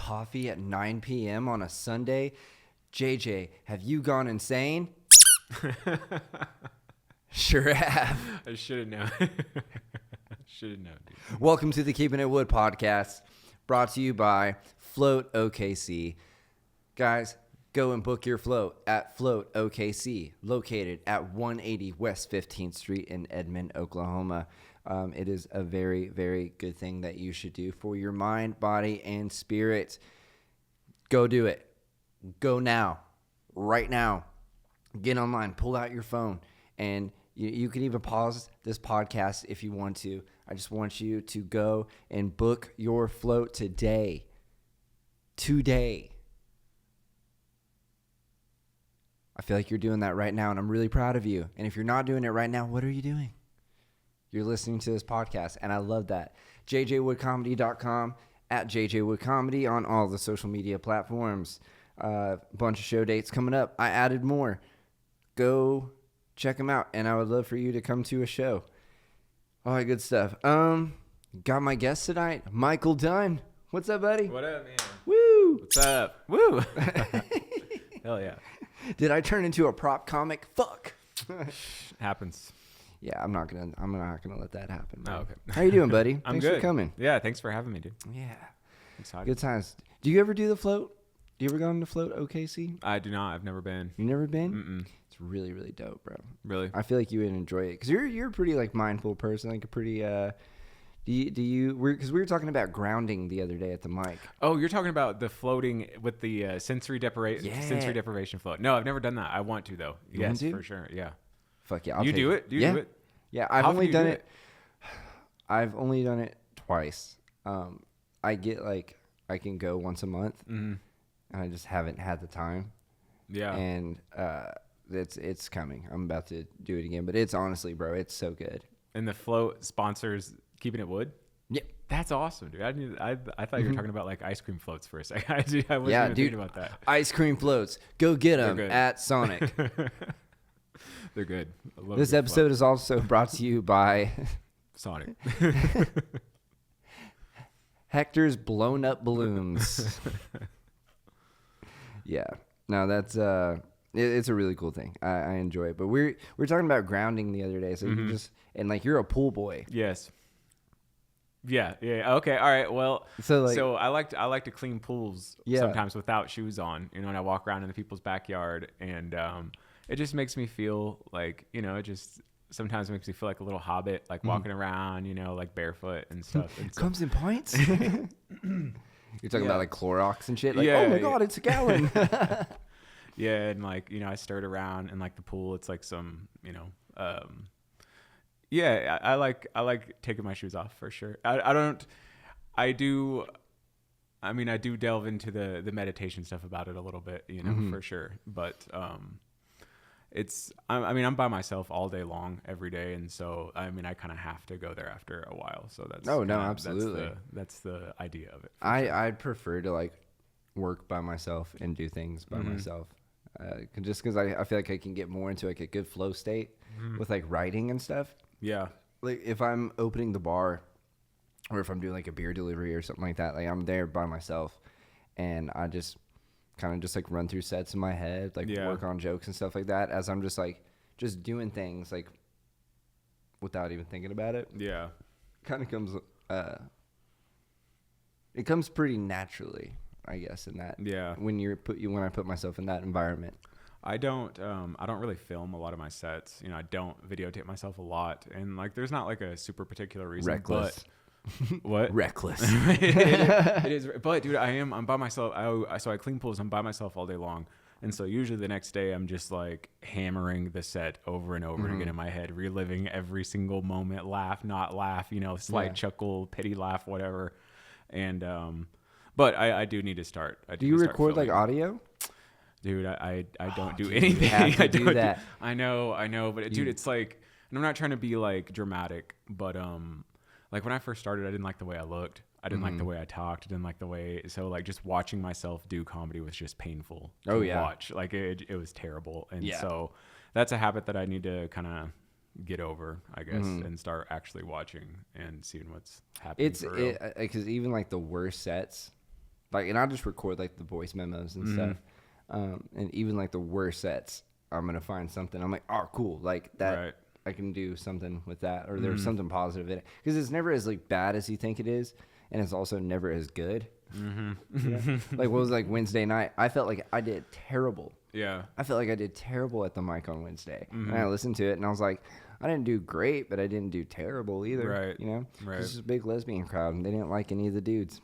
coffee at 9 p.m. on a Sunday? JJ, have you gone insane? Sure have. I should have known. Should have known, dude. Welcome to the Keeping It Wood podcast, brought to you by Float OKC. Guys, go and book your float at Float OKC, located at 180 West 15th Street in Edmond, Oklahoma. It is a very, very good thing that you should do for your mind, body, and spirit. Go do it. Go now. Right now. Get online. Pull out your phone. And you can even pause this podcast if you want to. I just want you to go and book your float today. Today. I feel like you're doing that right now, and I'm really proud of you. And if you're not doing it right now, what are you doing? You're listening to this podcast, and I love that. jjwoodcomedy.com, at jjwoodcomedy on all the social media platforms. A bunch of show dates coming up. I added more. Go check them out, and I would love for you to come to a show. All that good stuff. Got my guest tonight, Michael Dunn. What's up, buddy? What up, man? Woo! What's up? Woo! Hell yeah. Did I turn into a prop comic? Fuck. Happens. Yeah, I'm not gonna let that happen. Oh, okay. How you doing, buddy? I'm Thanks good. for coming. Yeah, thanks for having me, dude. Yeah. Excited. Good times. Do you ever do the float? Do you ever go on the float OKC? I do not. I've never been. You never been? Mm-mm. It's really, really dope, bro. Really? I feel like you would enjoy it because you're a pretty like mindful person, like a pretty. Because we were talking about grounding the other day at the mic. Oh, you're talking about the floating with the sensory deprivation float. No, I've never done that. I want to though. You want Yes, to? for sure. Yeah. Fuck yeah! I'll You take do it? Do you do it? Yeah, I've How only often do you done do it. I've only done it twice. I get like I can go once a month, Mm-hmm. and I just haven't had the time. Yeah. And it's coming. I'm about to do it again, but it's honestly, bro, it's so good. And the float sponsors Keeping It Wood? Yeah. That's awesome, dude. I thought you were talking about like ice cream floats for a second. I wasn't Yeah, even dude. thinking about that. Ice cream floats. Go get them good. at Sonic. They're good. I love This a good episode is also brought to you by float. Sonic. Hector's Blown Up Balloons. Yeah. No, that's it's a really cool thing. I enjoy it. But we're talking about grounding the other day, so you just and like you're a pool boy. Yes. Yeah. Okay. All right. Well, So I like to clean pools Yeah. sometimes without shoes on, and I walk around in the people's backyard, and it just makes me feel like, it just sometimes makes me feel like a little hobbit, like walking around, like barefoot and stuff. And so, comes in pints. You're talking about like Clorox and shit. Like, Yeah, oh my yeah. god, it's a gallon. yeah, and like I stirred around, and like the pool, it's like some, yeah, I like taking my shoes off for sure. I do delve into the meditation stuff about it a little bit, for sure. But I'm by myself all day long, every day, and so I kind of have to go there after a while. So that's absolutely. That's the idea of it. I'd prefer to like work by myself and do things by myself, just because I feel like I can get more into like a good flow state with like writing and stuff. Yeah. Like if I'm opening the bar or if I'm doing like a beer delivery or something like that, like I'm there by myself and I just kind of just like run through sets in my head, like work on jokes and stuff like that as I'm just like just doing things like without even thinking about it. Yeah. Kind of comes it comes pretty naturally, I guess, in that. Yeah. When I put myself in that environment. I don't really film a lot of my sets. I don't videotape myself a lot, and like there's not like a super particular reason. Reckless. But what? Reckless. it is. But dude, I'm by myself. So I clean pools. I'm by myself all day long, and so usually the next day I'm just like hammering the set over and over again in my head, reliving every single moment, laugh, not laugh, slight chuckle, pity laugh, whatever. And but I do need to start. Do you record like audio? Dude, I don't do dude, anything. you have to do that. I know, but dude, it's like, and I'm not trying to be like dramatic, but like when I first started, I didn't like the way I looked. I didn't like the way I talked. I didn't like the way, so like just watching myself do comedy was just painful to watch. Like it was terrible, and so that's a habit that I need to kind of get over, I guess, and start actually watching and seeing what's happening. It's because even like the worst sets. Like, and I'll just record like the voice memos and stuff. And even like the worst sets, I'm gonna find something. I'm like, oh, cool, like that. Right. I can do something with that, or there's something positive in it, because it's never as like bad as you think it is, and it's also never as good. Like, what was like Wednesday night? I felt like I did terrible. Yeah. I felt like I did terrible at the mic on Wednesday. And I listened to it, and I was like, I didn't do great, but I didn't do terrible either. Right. You know? Right. This is a big lesbian crowd, and they didn't like any of the dudes.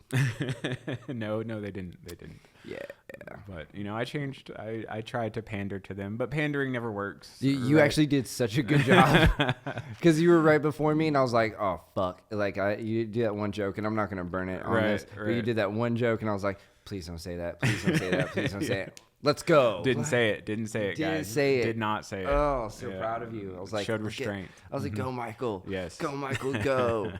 No, they didn't. Yeah. But, you know, I changed. I tried to pander to them, but pandering never works. You actually did such a good job, because you were right before me, and I was like, oh, fuck. Like, you did that one joke, and I'm not going to burn it on this, but you did that one joke, and I was like, please don't say that. Please don't say that. Please don't say it. Let's go. Didn't say it, guys. Did not say it. Oh, so proud of you. I was like, showed restraint. I was like, go, Michael. Yes. Go, Michael, go.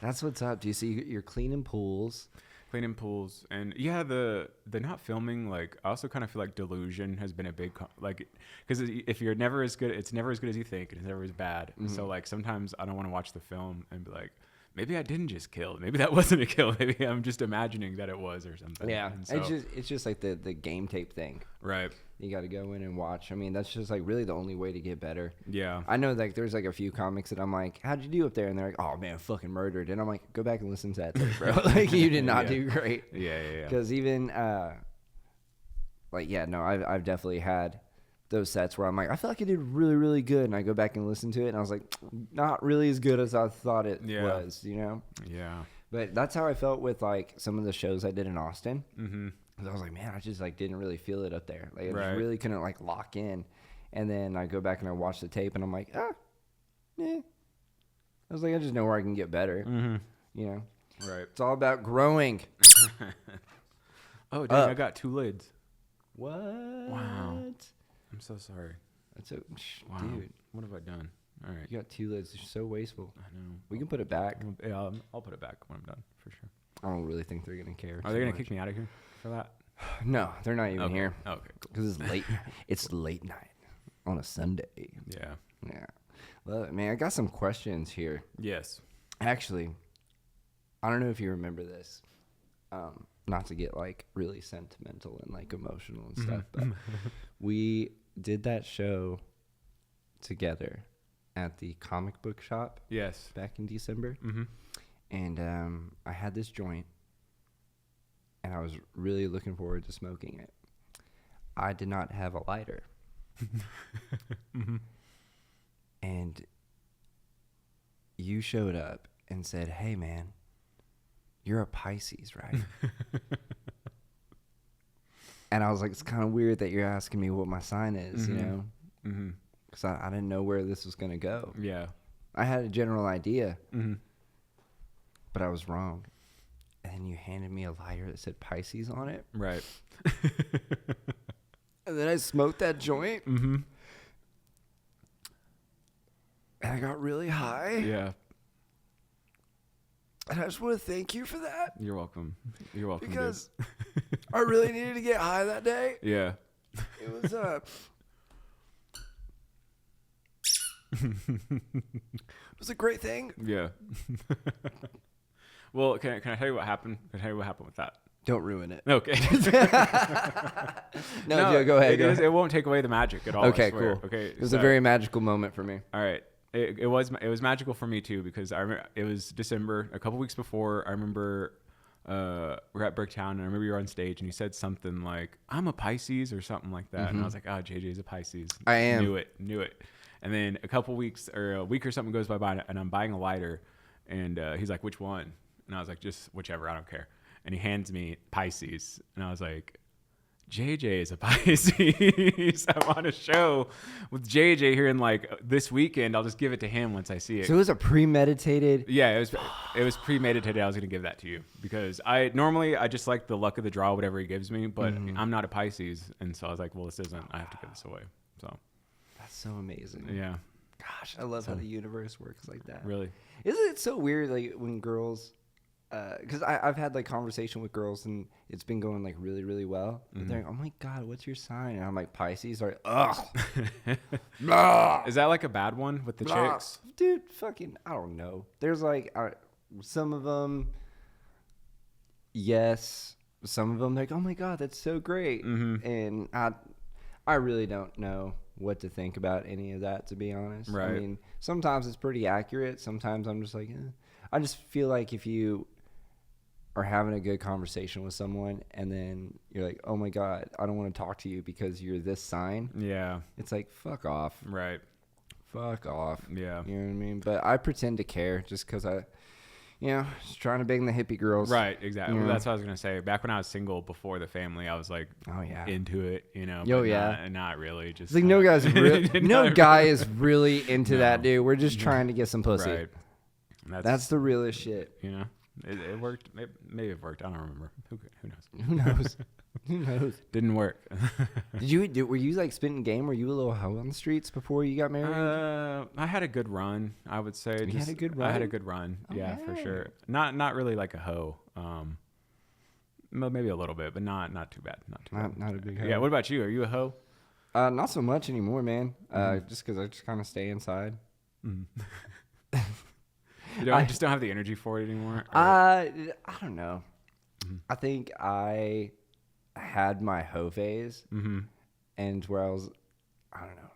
That's what's up. Do you see you're cleaning pools? Cleaning pools. And yeah, the not filming, like, I also kind of feel like delusion has been a big, like, because if you're never as good, it's never as good as you think. It's never as bad. So, like, sometimes I don't want to watch the film and be like, maybe I didn't just kill. Maybe that wasn't a kill. Maybe I'm just imagining that it was or something. Yeah. So, it's just like the game tape thing. Right. You got to go in and watch. I mean, that's just like really the only way to get better. Yeah. I know like there's like a few comics that I'm like, how'd you do up there? And they're like, oh man, fucking murdered. And I'm like, go back and listen to that tape, bro. Like, you did not do great. Yeah. Because even I've definitely had those sets where I'm like, I feel like I did really, really good, and I go back and listen to it, and I was like, not really as good as I thought it was, you know? Yeah. But that's how I felt with like some of the shows I did in Austin. I was like, man, I just like didn't really feel it up there. Like, I just really couldn't like lock in. And then I go back and I watch the tape, and I'm like, yeah. I was like, I just know where I can get better. You know? Right. It's all about growing. Oh, dang, I got 2 lids. What? Wow. I'm so sorry. That's a wow. Dude. What have I done? All right. You got 2 lids. You're so wasteful. I know. We can put it back. Yeah, I'll put it back when I'm done, for sure. I don't really think they're gonna care. Are they gonna kick me out of here for that? No, they're not even here. Okay, cool. Because it's late. It's late night on a Sunday. Yeah. Well, man, I got some questions here. Yes. Actually, I don't know if you remember this. Not to get like really sentimental and like emotional and stuff, but we did that show together at the comic book shop. Yes. Back in December. And I had this joint, and I was really looking forward to smoking it. I did not have a lighter. And you showed up and said, hey, man, you're a Pisces, right? And I was like, it's kind of weird that you're asking me what my sign is, you know? Because I didn't know where this was going to go. Yeah. I had a general idea, but I was wrong. And then you handed me a lighter that said Pisces on it. Right. And then I smoked that joint. And I got really high. Yeah. And I just want to thank you for that. You're welcome. You're welcome. Because I really needed to get high that day. Yeah. It was it was a great thing. Yeah. Well, can I tell you what happened? Can I tell you what happened with that? Don't ruin it. Okay. No, go ahead. It won't take away the magic at all. Okay, cool. Okay. It was a very magical moment for me. All right. It was magical for me too, because I remember it was December, a couple weeks before. I remember we're at Bricktown, and I remember you were on stage, and you said something like, "I'm a Pisces" or something like that, and I was like, "Oh, JJ's a Pisces." I am. Knew it. And then a couple weeks or a week or something goes by, and I'm buying a lighter, and he's like, "Which one?" And I was like, "Just whichever, I don't care." And he hands me Pisces, and I was like, JJ is a Pisces. I'm on a show with JJ here in like this weekend. I'll just give it to him once I see it. So it was a premeditated. Yeah, it was premeditated. I was going to give that to you because I just like the luck of the draw, whatever he gives me, but I'm not a Pisces. And so I was like, well, this isn't, I have to give this away. So that's so amazing. Yeah. Gosh, I love how the universe works like that. Really? Isn't it so weird like when girls, because I've had like conversation with girls and it's been going like really, really well. But they're like, oh my God, what's your sign? And I'm like, Pisces. They're like, ugh. Blah. Is that like a bad one with the Blah. chicks? Dude, fucking, I don't know. There's like some of them, yes. some of them like, oh my God, that's so great. And I really don't know what to think about any of that, to be honest. Right. I mean, sometimes it's pretty accurate. Sometimes I'm just like, I just feel like if you are having a good conversation with someone and then you're like, oh my God, I don't want to talk to you because you're this sign. Yeah. It's like, fuck off. Right. Fuck off. Yeah. You know what I mean? But I pretend to care just because just trying to bang the hippie girls. Right, exactly. Well, that's what I was gonna say. Back when I was single before the family, I was like, oh yeah, into it, but not really. Just it's like no guy's guy is really into that, dude. We're just trying to get some pussy. Right. That's the realest shit. It worked. Maybe it worked. I don't remember. Who knows? Who knows? Who knows? Didn't work. Were you like spitting game? Were you a little hoe on the streets before you got married? I had a good run, I would say. You had a good run? I had a good run. Oh, yeah, for sure. Not really like a hoe. Maybe a little bit, but not too bad. Not a big hoe. Yeah. What about you? Are you a hoe? Not so much anymore, man. Just because I just kind of stay inside. I just don't have the energy for it anymore. I don't know. I think I had my hoe phase, and where I don't know.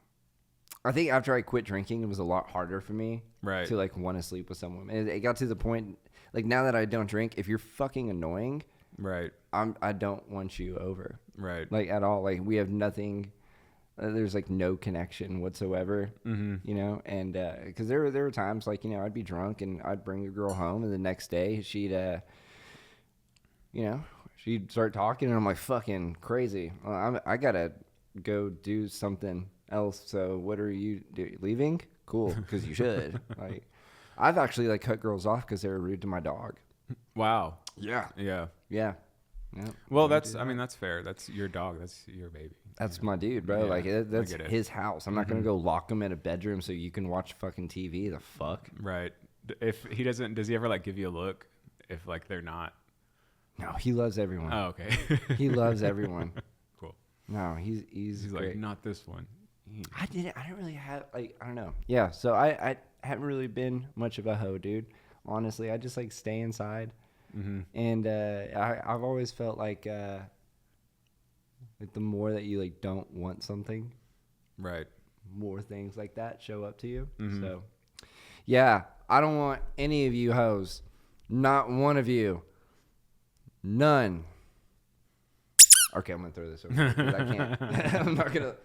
I think after I quit drinking, it was a lot harder for me to like want to sleep with someone. And it got to the point, like now that I don't drink, if you're fucking annoying, right, I don't want you over, right, like at all. Like we have nothing. There's like no connection whatsoever, and because there were times like I'd be drunk and I'd bring a girl home, and the next day she'd start talking, and I'm like, fucking crazy. I gotta go do something else. So what are you doing? Leaving? Cool, because you should. Like, I've actually like cut girls off because they were rude to my dog. Wow. Yeah. Yeah. Yeah. Well, that's fair. That's your dog. That's your baby. That's my dude, bro. Yeah, like that's his house. I'm not gonna go lock him in a bedroom so you can watch fucking TV. The fuck. Right. If he doesn't, does he ever like give you a look if like they're not? No, he loves everyone. Oh, okay. He loves everyone. Cool. No, he's great. Like, not this one. I didn't really have I don't know. Yeah, so I haven't really been much of a hoe, dude. Honestly, I just like stay inside. And I've always felt like the more that you like don't want something, right, more things like that show up to you. So yeah, I don't want any of you hoes. Not one of you. None. Okay, I'm gonna throw this over because I can't. I'm not gonna.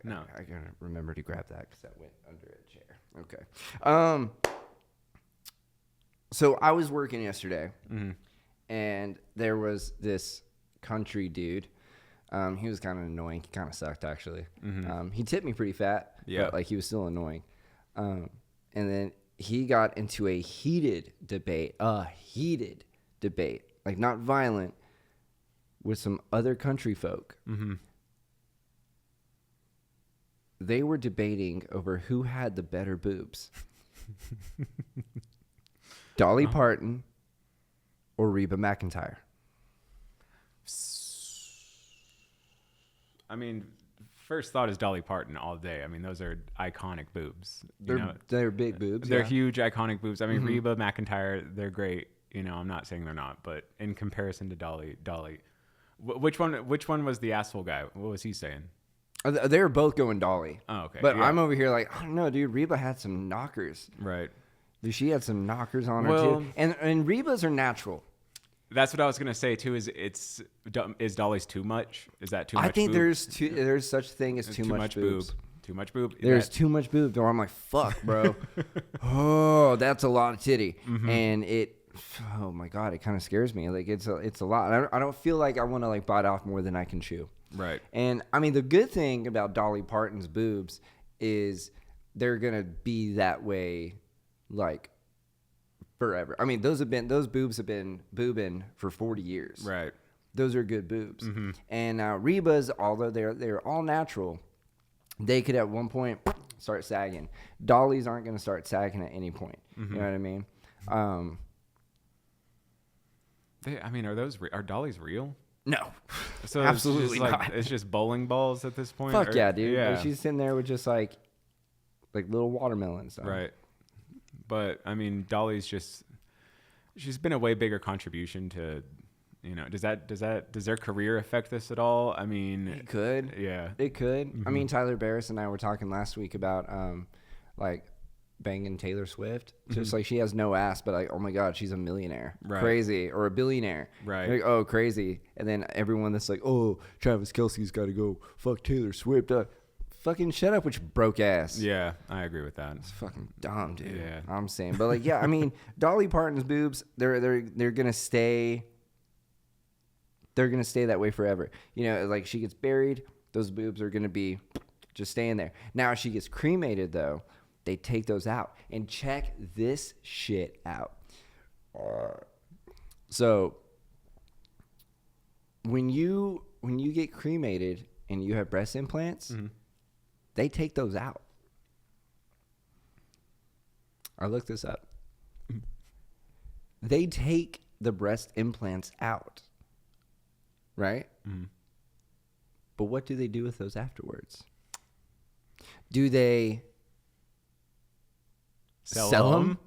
No, I gotta remember to grab that because that went under a chair. Okay. So I was working yesterday, and there was this country dude. He was kind of annoying. He kind of sucked, actually. He tipped me pretty fat, but like he was still annoying. And then he got into a heated debate, like not violent, with some other country folk. They were debating over who had the better boobs. Dolly Parton or Reba McEntire. I mean, first thought is Dolly Parton all day. I mean, those are iconic boobs. They're big boobs. They're huge, iconic boobs. I mean, Reba McEntire, they're great. I'm not saying they're not, but in comparison to Dolly, which one was the asshole guy? What was he saying? They were both going Dolly. Oh, okay. But I'm over here like, I don't know, dude. Reba had some knockers. Right. She had some knockers on her too. And Reba's are natural. That's what I was gonna say too. Is Dolly's too much? Is that too much? I think boob? there's such thing as too much boobs. Too much boob. There's too much boob. Or I'm like, fuck, bro. Oh, that's a lot of titty. And oh my God, it kind of scares me. Like it's a lot. I don't feel like I want to like bite off more than I can chew. Right. And I mean, the good thing about Dolly Parton's boobs is they're gonna be that way, like forever. I mean, those boobs have been boobing for 40 years. Right. Those are good boobs. And Reba's, although they're all natural, they could at one point start sagging. Dolly's aren't gonna start sagging at any point. You know what I mean? Are Dolly's real? No, so absolutely not. not. It's just bowling balls at this point. Fuck yeah, dude! Yeah. Like, she's sitting there with just like little watermelons. Right. But I mean, Dolly's she's been a way bigger contribution to You know, does their career affect this at all? I mean, It could. Yeah. It could. I mean, Tyler Barris and I were talking last week about like banging Taylor Swift. Just like she has no ass, but like, oh my God, she's a millionaire. Right. Crazy. Or a billionaire. Right. Like, oh, crazy. And then everyone that's like, oh, Travis Kelce's got to go fuck Taylor Swift. Fucking shut up with your broke ass. Yeah, I agree with that. It's fucking dumb, dude. Yeah. I'm saying. But like, yeah, I mean, Dolly Parton's boobs, they're gonna stay. They're gonna stay that way forever. You know, like she gets buried, those boobs are gonna be just staying there. Now, if she gets cremated, though, they take those out. And check this shit out. So when you get cremated and you have breast implants, they take those out. I looked this up. They take the breast implants out. Right? But what do they do with those afterwards? Do they sell them?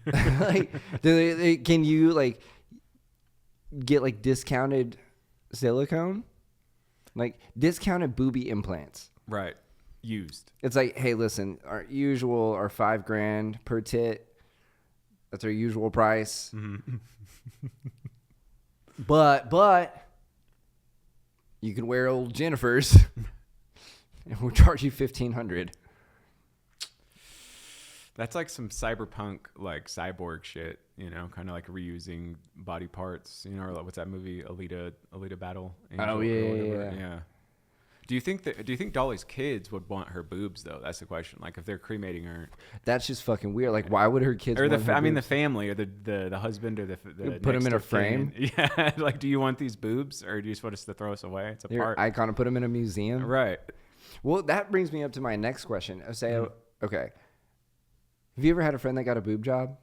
Like, do they can you like get like discounted silicone? Like discounted booby implants. Right. Used. It's like, hey, listen, our $5,000 per tit. That's our usual price. But you can wear old Jennifer's, and we'll charge you $1,500. That's like some cyberpunk, like cyborg shit, you know, kind of like reusing body parts, you know, or like, what's that movie, Alita Battle Angel? Oh, yeah. Do you think Dolly's kids would want her boobs though? That's the question. Like if they're cremating her, That's just fucking weird. Like, why would her kids? or want her the boobs? family, or the husband, or the Put 'em next in a of kin. frame? Yeah. Like, do you want these boobs, or do you just want us to throw us away? It's a Your part. icon to put them in a museum. Right. Well, that brings me up to my next question. Okay, have you ever had a friend that got a boob job?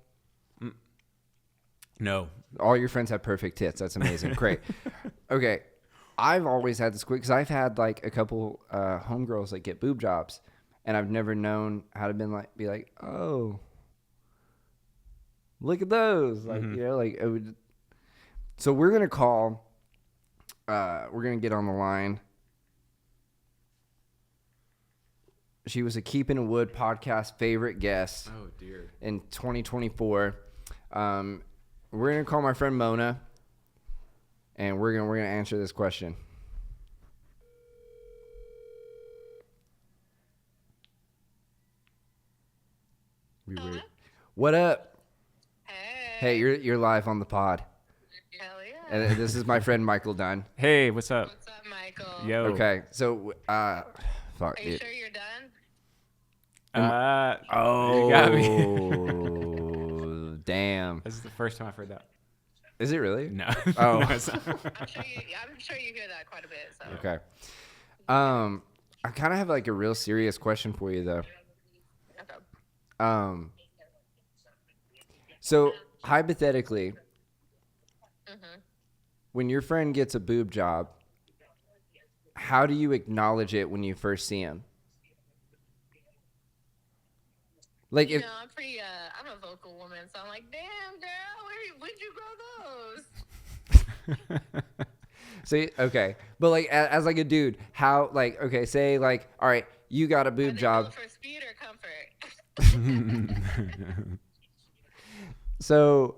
No. All your friends have perfect tits. That's amazing. Great. Okay. I've always had this quick because I've had like a couple homegirls that get boob jobs, and I've never known how to be like, oh, look at those. Like, you know, like it would. So we're going to call, we're going to get on the line. She was a Keepin' It Wood podcast favorite guest. Oh dear. In 2024. We're going to call my friend Mona. And we're gonna answer this question. Weird. What up? Hey, you're live on the pod. Hell yeah. And this is my friend Michael Dunn. Hey, what's up? What's up, Michael? Yo. Okay, so fuck, Are you dude. sure you're done? Oh, you got me. Damn. This is the first time I've heard that. Is it really? No. Oh. No, it's not. I'm sure you hear that quite a bit. So. Okay. I kind of have like a real serious question for you though. Okay. So hypothetically, when your friend gets a boob job, how do you acknowledge it when you first see him? Like You if know, I'm a vocal woman, so I'm like, damn, girl, where'd you grow those? see, okay, but like as like a dude, how like okay, say like all right, you got a boob Are they job. built for speed or comfort? So,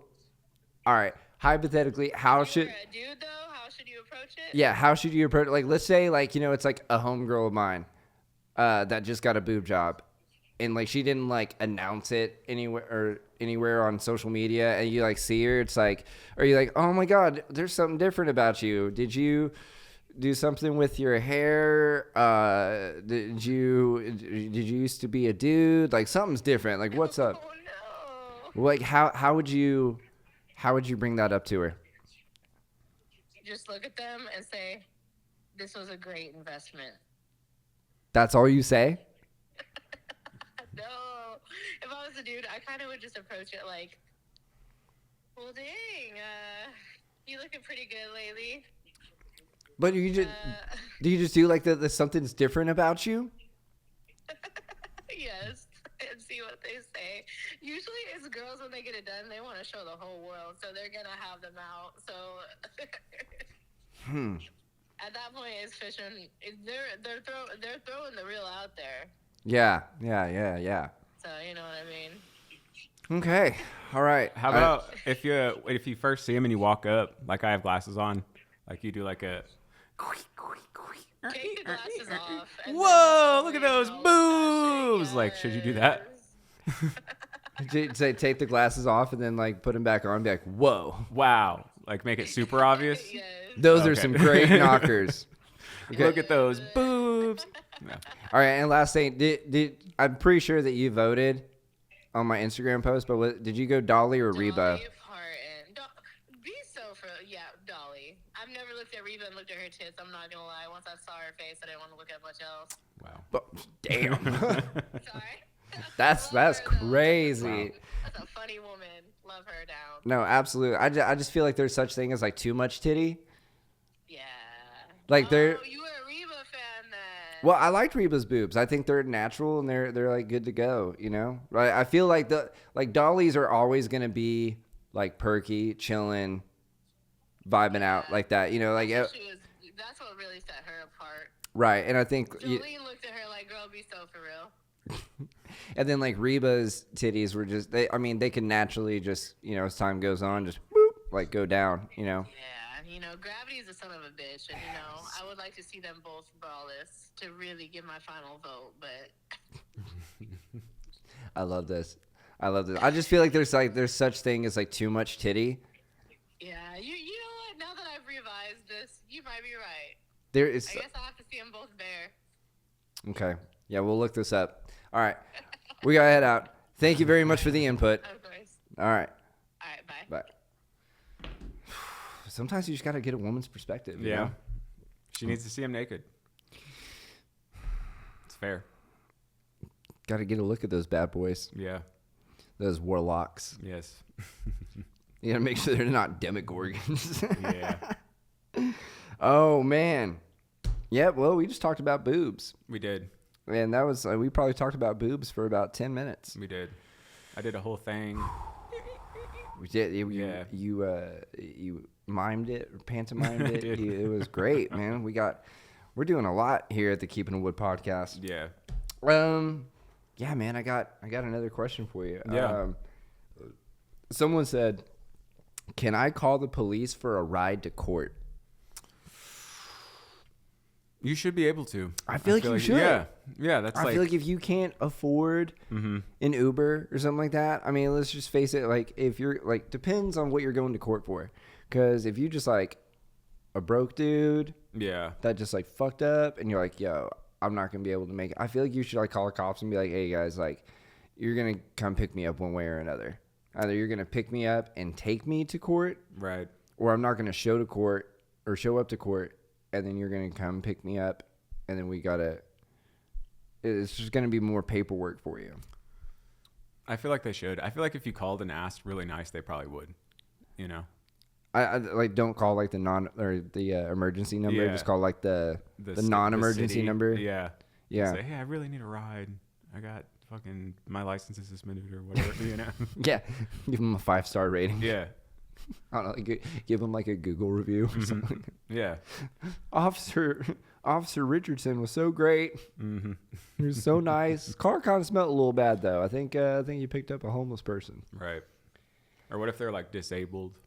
all right, hypothetically, how If should you're a dude though, how should you approach it? yeah, how should you approach? Like, let's say like you know it's like a homegirl of mine, that just got a boob job, and like she didn't like announce it anywhere on social media, and you like see her, it's like, are you like, oh my god, there's something different about you? Did you do something with your hair? Did you used to be a dude? Like something's different. Like what's up? Oh no. Like how would you bring that up to her? Just look at them and say, "This was a great investment." That's all you say? No. If I was a dude, I kind of would just approach it like, well, dang, you looking pretty good lately. But you just do you just do like the something's different about you? Yes, and see what they say. usually it's girls when they get it done, they want to show the whole world, so they're gonna have them out. So at that point, it's fishing. They're throwing the real out there. Yeah. So you know what I mean. Okay. All right. How about if you first see him and you walk up, like I have glasses on, like you do like a. Take the glasses off. And Whoa! Look at those boobs. Yes. Like, should you do that? Say take the glasses off and then like put them back on and be like, whoa. Wow! Like make it super obvious. Yes. Those are Okay. some great knockers. Okay. Look at those boobs. No. All right, and last thing, did I'm pretty sure that you voted on my Instagram post, but did you go Dolly or Reba? Dolly Parton. Be so for Dolly. I've never looked at Reba and looked at her tits. I'm not gonna lie. Once I saw her face, I didn't want to look at much else. Wow. But, damn. Sorry. That's Love her, though. crazy. That's a funny woman. Love her down. No, absolutely. I just feel like there's such thing as like too much titty. Yeah. Like they're. Oh, you were a Reba fan then. Well, I liked Reba's boobs. I think they're natural and they're like good to go. You know, right? I feel like Dollies are always gonna be like perky, chilling, vibing out like that. You know, like That's what really set her apart. right. And I think. Jolene looked at her like, "Girl, be so for real." And then like Reba's titties were just they can naturally just, you know, as time goes on, just boop, like go down, you know. Yeah, Gravity is a son of a bitch, and I would like to see them both braless to really give my final vote. But I love this. I just feel like there's such thing as like too much titty. yeah, you know what? Now that I've revised this, you might be right. There is. I guess I'll have to see them both bare. Okay. Yeah, we'll look this up. All right. We gotta head out. Thank you very much for the input. Of course. All right. All right, bye. Bye. Sometimes you just gotta get a woman's perspective. You Yeah. know? She needs to see him naked. It's fair. Gotta get a look at those bad boys, Yeah. those warlocks. Yes. You gotta make sure they're not demogorgons. Yeah. Oh man. Yeah. Well, we just talked about boobs, We did. and that was we probably talked about boobs for about 10 minutes. We did. I did a whole thing. We did. Yeah. You mimed it or pantomimed I it. did. It was great, man. We're doing a lot here at the Keeping It Wood podcast. Yeah. Yeah, man. I got another question for you. Yeah. Someone said, "Can I call the police for a ride to court?" You should be able to. I feel like you should. Yeah. Yeah. That's I feel like if you can't afford an Uber or something like that, I mean, let's just face it. Like, if you're like, depends on what you're going to court for. Because if you just like a broke dude yeah. that just like fucked up, and you're like, yo, I'm not gonna be able to make it. I feel like you should like call the cops and be like, hey guys, like, you're gonna come pick me up one way or another. Either you're gonna pick me up and take me to court, Right. or I'm not gonna show up to court, and then you're gonna come pick me up, and then it's just gonna be more paperwork for you. I feel like they should. I feel like if you called and asked really nice, they probably would. You know. I like don't call like the emergency number. Yeah. Just call like the non-emergency city. number. Yeah. Yeah. Say, hey, I really need a ride. I got fucking my license is suspended or whatever. You know. Yeah. Give them a 5-star rating. Yeah. I don't know. Give them like a Google review or something. Yeah. Officer Richardson was so great. Mm-hmm. He was so nice. His car kind of smelled a little bad though. I think he picked up a homeless person. Right. Or what if they're like disabled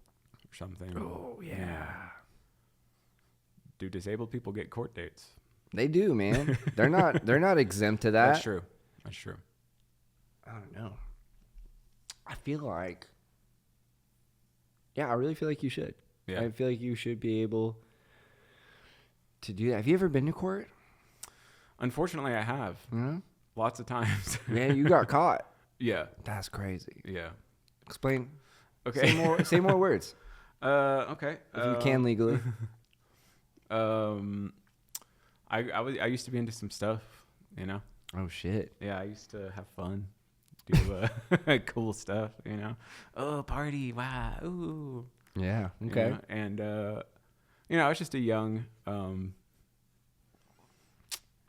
or something? Oh yeah. Do disabled people get court dates? They do, man. They're not exempt to that. That's true. That's true. I don't know. I feel like. Yeah, I really feel like you should. Yeah. I feel like you should be able to do that. Have you ever been to court? Unfortunately, I have. Mm-hmm. Lots of times. Man, you got caught. Yeah. That's crazy. Yeah. Explain. Okay. Say more words. Okay. If you can legally. I used to be into some stuff, you know. Oh shit. Yeah, I used to have fun, do cool stuff, you know. Oh, party! Wow! Ooh. Yeah. You Okay. know? And I was just a young,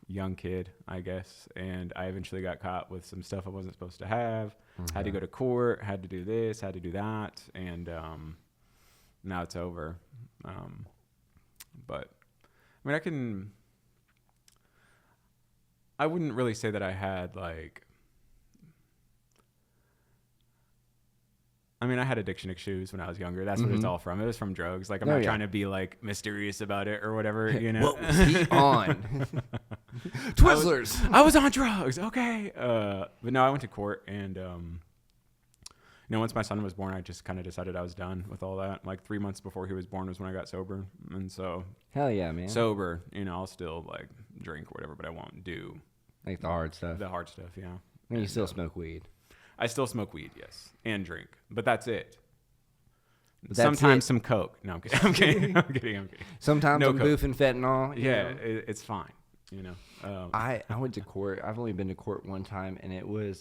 young kid, I guess. And I eventually got caught with some stuff I wasn't supposed to have. Had to go to court, had to do this, had to do that. And now it's over. But I mean, I wouldn't really say that I had like, I mean, I had addiction issues when I was younger. That's what it's all from. It was from drugs. Like, I'm not trying to be like mysterious about it or whatever, you know. What was he on? Twizzlers. I was on drugs. Okay. But no, I went to court and, once my son was born, I just kind of decided I was done with all that. Like 3 months before he was born was when I got sober. And so Hell yeah, man. sober, I'll still like drink or whatever, but I won't do Like the hard stuff. the hard stuff. Yeah. And you still smoke weed. I still smoke weed, yes, and drink, but that's it. That's Sometimes it. some coke. No, I'm kidding. I'm kidding. I'm kidding. Sometimes No I'm coke. boofing fentanyl. you Yeah, know. it's fine. I went to court. I've only been to court one time, and it was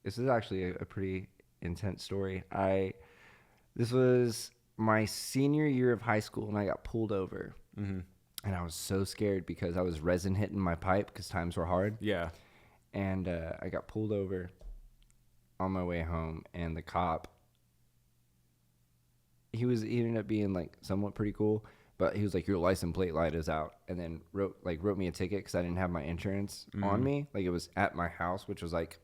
this is actually a pretty intense story. This was my senior year of high school, and I got pulled over, and I was so scared because I was resin hitting my pipe because times were hard. Yeah. And I got pulled over on my way home, and the cop, he ended up being like somewhat pretty cool, but he was like, your license plate light is out, and then wrote me a ticket because I didn't have my insurance on me. Like, it was at my house, which was like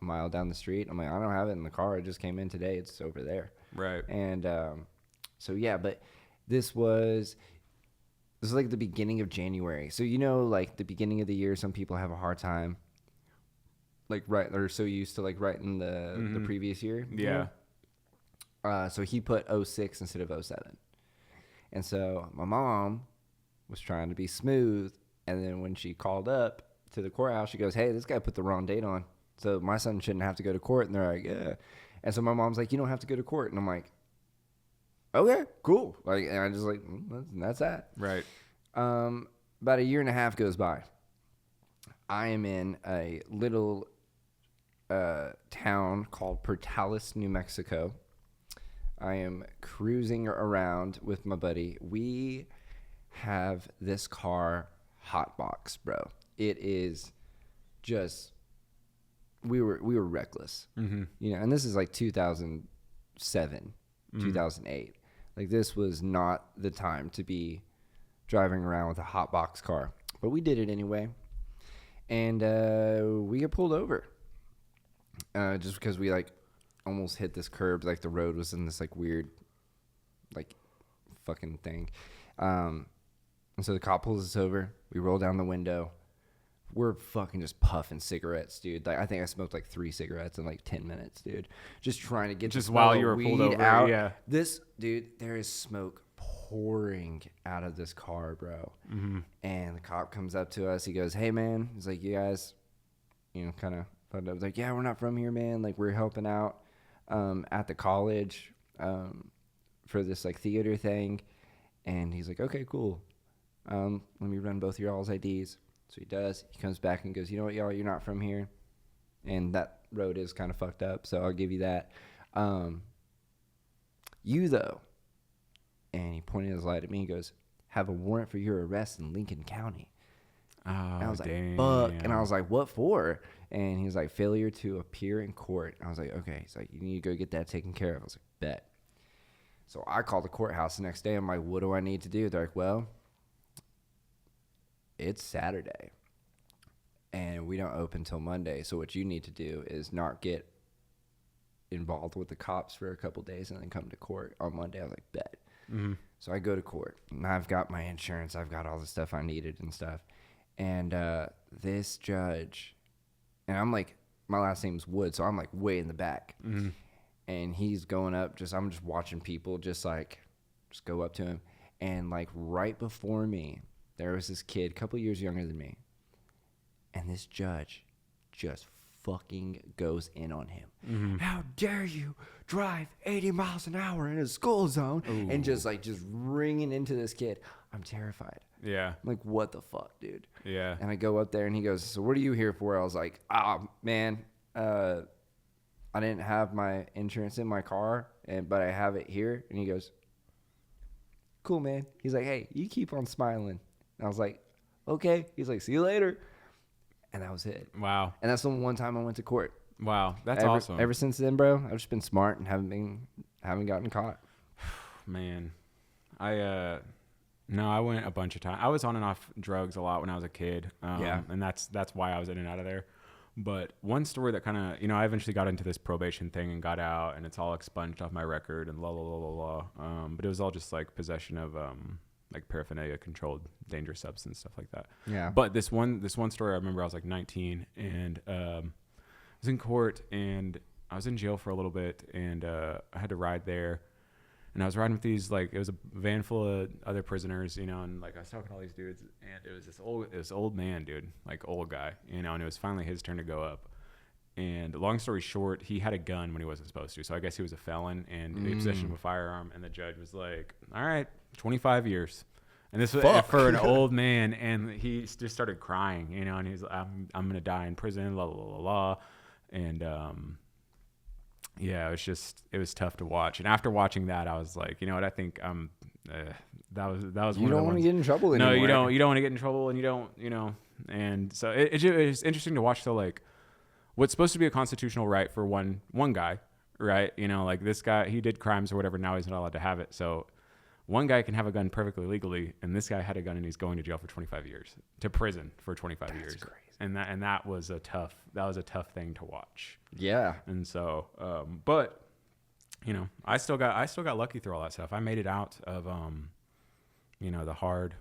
a mile down the street. I'm like, I don't have it in the car. I just came in today. It's over there. Right. And so yeah, but this was like the beginning of January. So like the beginning of the year, some people have a hard time. Like they're so used to like writing the previous year. Yeah. So he put 06 instead of 07. And so my mom was trying to be smooth, and then when she called up to the courthouse, she goes, "Hey, this guy put the wrong date on, so my son shouldn't have to go to court." And they're like, "Yeah." And so my mom's like, "You don't have to go to court." And I'm like, "Okay, cool." Like, and I just like, that's that. Right. About a year and a half goes by. I am in a little town called Portales, New Mexico. I am cruising around with my buddy. We have this car hotbox, bro. It is just we were reckless, and this is like 2007, 2008. Like, this was not the time to be driving around with a hotbox car, but we did it anyway, and we get pulled over. Just because we like almost hit this curb, like the road was in this like weird, like fucking thing, and so the cop pulls us over. We roll down the window. We're fucking just puffing cigarettes, dude. Like, I think I smoked like 3 cigarettes in like 10 minutes, dude. Just trying to get Just the while smell you of were pulled weed over, out. yeah. This dude, there is smoke pouring out of this car, bro. And the cop comes up to us. He goes, "Hey, man," he's like, "You guys, kind of." I was like, "Yeah, we're not from here, man. Like, we're helping out at the college for this like theater thing." And he's like, "Okay, cool. Let me run both of y'all's IDs." So he does. He comes back and goes, "You know what, y'all? You're not from here, and that road is kind of fucked up. So I'll give you that. You though," and he pointed his light at me. He goes, "Have a warrant for your arrest in Lincoln County." Oh, And I was like, damn. "Fuck!" And I was like, "What for?" And he was like, "Failure to appear in court." I was like, "Okay." He's like, "You need to go get that taken care of." I was like, "Bet." So I called the courthouse the next day. I'm like, "What do I need to do?" They're like, "Well, it's Saturday, and we don't open till Monday. So what you need to do is not get involved with the cops for a couple days and then come to court on Monday." I was like, "Bet." So I go to court, and I've got my insurance. I've got all the stuff I needed and stuff. And this judge, and I'm like, my last name's Wood, so I'm like way in the back. And he's going up, I'm just watching people just go up to him. And like right before me, there was this kid, a couple years younger than me. And this judge just fucking goes in on him. "How dare you drive 80 miles an hour in a school zone?" Ooh. And just ringing into this kid. I'm terrified. Yeah. I'm like, what the fuck, dude? Yeah. And I go up there, and he goes, "So what are you here for?" I was like, man, I didn't have my insurance in my car, but I have it here." And he goes, "Cool, man." He's like, "Hey, you keep on smiling." And I was like, okay. He's like, see you later. And that was it. Wow. And that's the one time I went to court. Wow. That's awesome. Ever since then, bro, I've just been smart and haven't gotten caught. Man, I went a bunch of times. I was on and off drugs a lot when I was a kid. And that's why I was in and out of there. But one story that kind of, I eventually got into this probation thing and got out, and it's all expunged off my record and but it was all just like possession of like paraphernalia, controlled dangerous substance, stuff like that. Yeah. But this one story, I remember I was like 19 and I was in court and I was in jail for a little bit, and I had to ride there. And I was riding with these, like, it was a van full of other prisoners, and like I was talking to all these dudes, and it was this old man, dude, like old guy, and it was finally his turn to go up. And long story short, he had a gun when he wasn't supposed to. So I guess he was a felon and in possession of a firearm. And the judge was like, all right, 25 years. And this was for an old man. And he just started crying, and he's like, I'm going to die in prison, la, la, la, la. And, yeah, it was tough to watch. And after watching that, I was like, you know what? I think that was You one of the don't want to get in trouble No, anymore. you don't want to get in trouble, and you don't, and so it's interesting to watch though, like what's supposed to be a constitutional right for one guy, right? Like this guy, he did crimes or whatever. Now he's not allowed to have it. So one guy can have a gun perfectly legally, and this guy had a gun and he's going to jail for 25 years, to prison for 25 years. That's crazy. And that was a tough thing to watch. Yeah. And so, but I still got lucky through all that stuff. I made it out of, the hard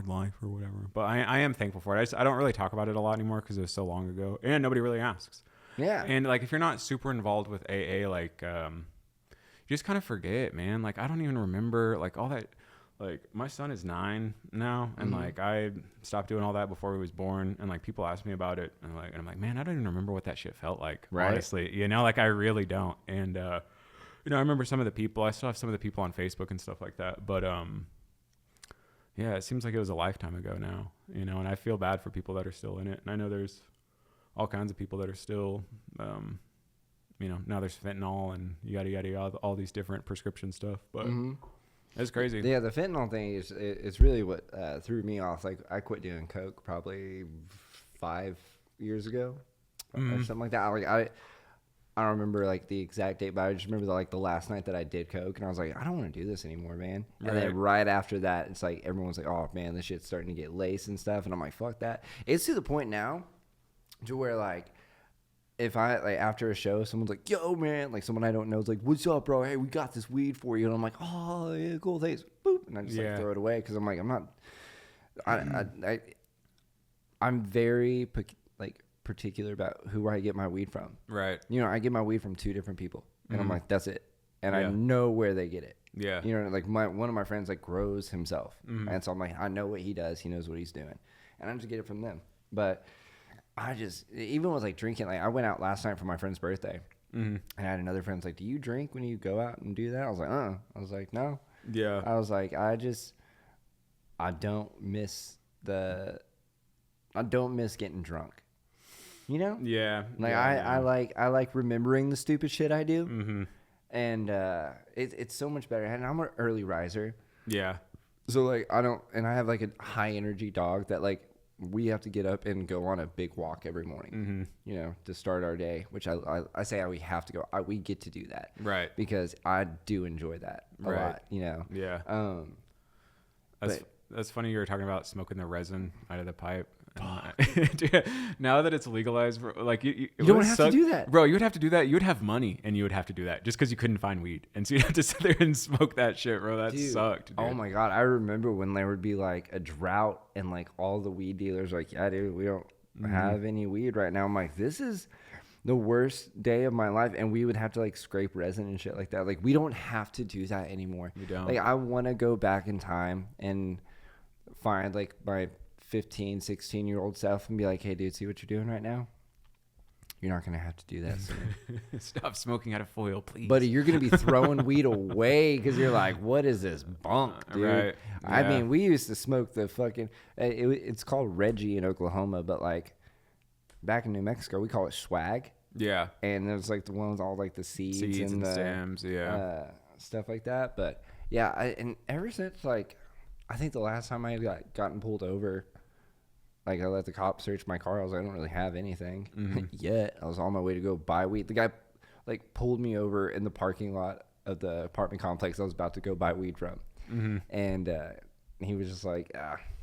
life or whatever. But I am thankful for it. I don't really talk about it a lot anymore because it was so long ago, and nobody really asks. Yeah. And like, if you're not super involved with AA, like, you just kind of forget, man. Like, I don't even remember like all that. Like, my son is 9 now, and like I stopped doing all that before he was born, and like people ask me about it, and I'm like, man, I don't even remember what that shit felt like. Right. Honestly, like I really don't. And I remember some of the people. I still have some of the people on Facebook and stuff like that. But yeah, it seems like it was a lifetime ago now. And I feel bad for people that are still in it. And I know there's all kinds of people that are still, now there's fentanyl and yada yada yada, all these different prescription stuff, but. It's crazy. Yeah, the fentanyl thing is really what threw me off. Like, I quit doing coke probably 5 years ago or something like that. Like, I don't remember like the exact date, but I just remember the last night that I did coke, and I was like, I don't want to do this anymore, man. Right. And then right after that, it's like everyone's like, oh man, this shit's starting to get laced and stuff, and I'm like, fuck that. It's to the point now to where like, if I, like, after a show, someone's like, yo, man, like, someone I don't know is like, what's up, bro? Hey, we got this weed for you. And I'm like, oh, yeah, cool, thanks. Boop. And I just, like, throw it away because I'm like, I'm not, I'm very, particular about who I get my weed from. Right. I get my weed from 2 different people. And I'm like, that's it. And I know where they get it. Yeah. Like, one of my friends, like, grows himself. And so I'm like, I know what he does. He knows what he's doing. And I just get it from them. But I just, even with like drinking, like I went out last night for my friend's birthday, and I had another friend's like, do you drink when you go out and do that? I was like, I was like, no. Yeah. I was like, I don't miss getting drunk. Yeah. Like yeah, I like remembering the stupid shit I do. And it's so much better. And I'm an early riser. Yeah. So like I have like a high energy dog that like, we have to get up and go on a big walk every morning, to start our day, which I say we have to go. We get to do that. Right. Because I do enjoy that a lot, Yeah. That's funny you were talking about smoking the resin out of the pipe. Now that it's legalized, like you don't have to do that, bro. You would have to do that. You would have money, and you would have to do that just because you couldn't find weed, and so you have to sit there and smoke that shit, bro. That sucked. Dude. Oh my god, I remember when there would be like a drought, and like all the weed dealers were like, yeah, dude, we don't have any weed right now. I'm like, this is the worst day of my life, and we would have to like scrape resin and shit like that. Like, we don't have to do that anymore. We don't. Like, I want to go back in time and find like my 15, 16-year-old self and be like, hey, dude, see what you're doing right now? You're not going to have to do that soon. Stop smoking out of foil, please. Buddy, you're going to be throwing weed away because you're like, what is this bunk, dude? Right. Yeah. I mean, we used to smoke the fucking, it's called Reggie in Oklahoma, but like back in New Mexico, we call it swag. Yeah. And there's like the ones all like the seeds and the stems, yeah. Stuff like that. But yeah, and ever since like I think the last time I gotten pulled over, like I let the cop search my car, I was like, I don't really have anything yet. I was on my way to go buy weed. The guy like pulled me over in the parking lot of the apartment complex I was about to go buy weed from. And he was just like,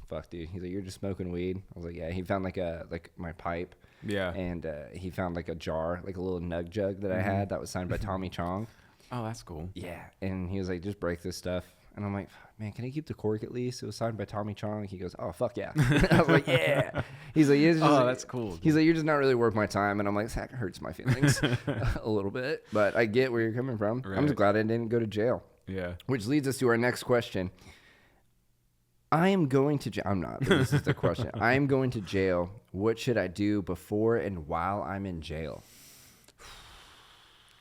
fuck, dude. He's like, you're just smoking weed. I was like, yeah. He found like my pipe. Yeah. And he found like a jar, like a little nug jug that I had that was signed by Tommy Chong. Oh, that's cool. Yeah. And he was like, just break this stuff. And I'm like, man, can I keep the cork at least? It was signed by Tommy Chong. He goes, oh, fuck yeah. I was like, yeah. He's like, oh, that's cool. He's like, you're just not really worth my time. And I'm like, that hurts my feelings a little bit. But I get where you're coming from. Right. I'm just glad I didn't go to jail. Yeah. Which leads us to our next question. I am going to jail. I'm not, but this is the question. I am going to jail. What should I do before and while I'm in jail?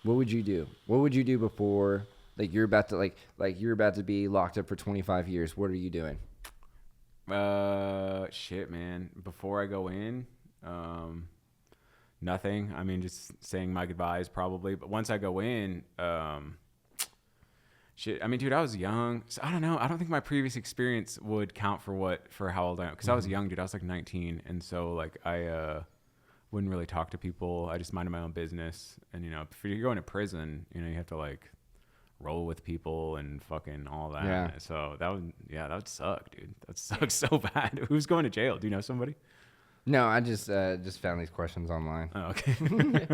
What would you do? What would you do before? Like you're about to like you're about to be locked up for 25 years. What are you doing? Shit, man. Before I go in, nothing. I mean, just saying my goodbyes probably. But once I go in, shit. I mean, dude, I was young. So I don't know. I don't think my previous experience would count for how old I am. Because I was young, dude. I was like 19, and so like I wouldn't really talk to people. I just minded my own business. And you know, if you're going to prison, you know, you have to like roll with people and fucking all that. Yeah. So that would suck, dude. That sucks so bad. Who's going to jail? Do you know somebody? No, I just found these questions online. Oh, okay.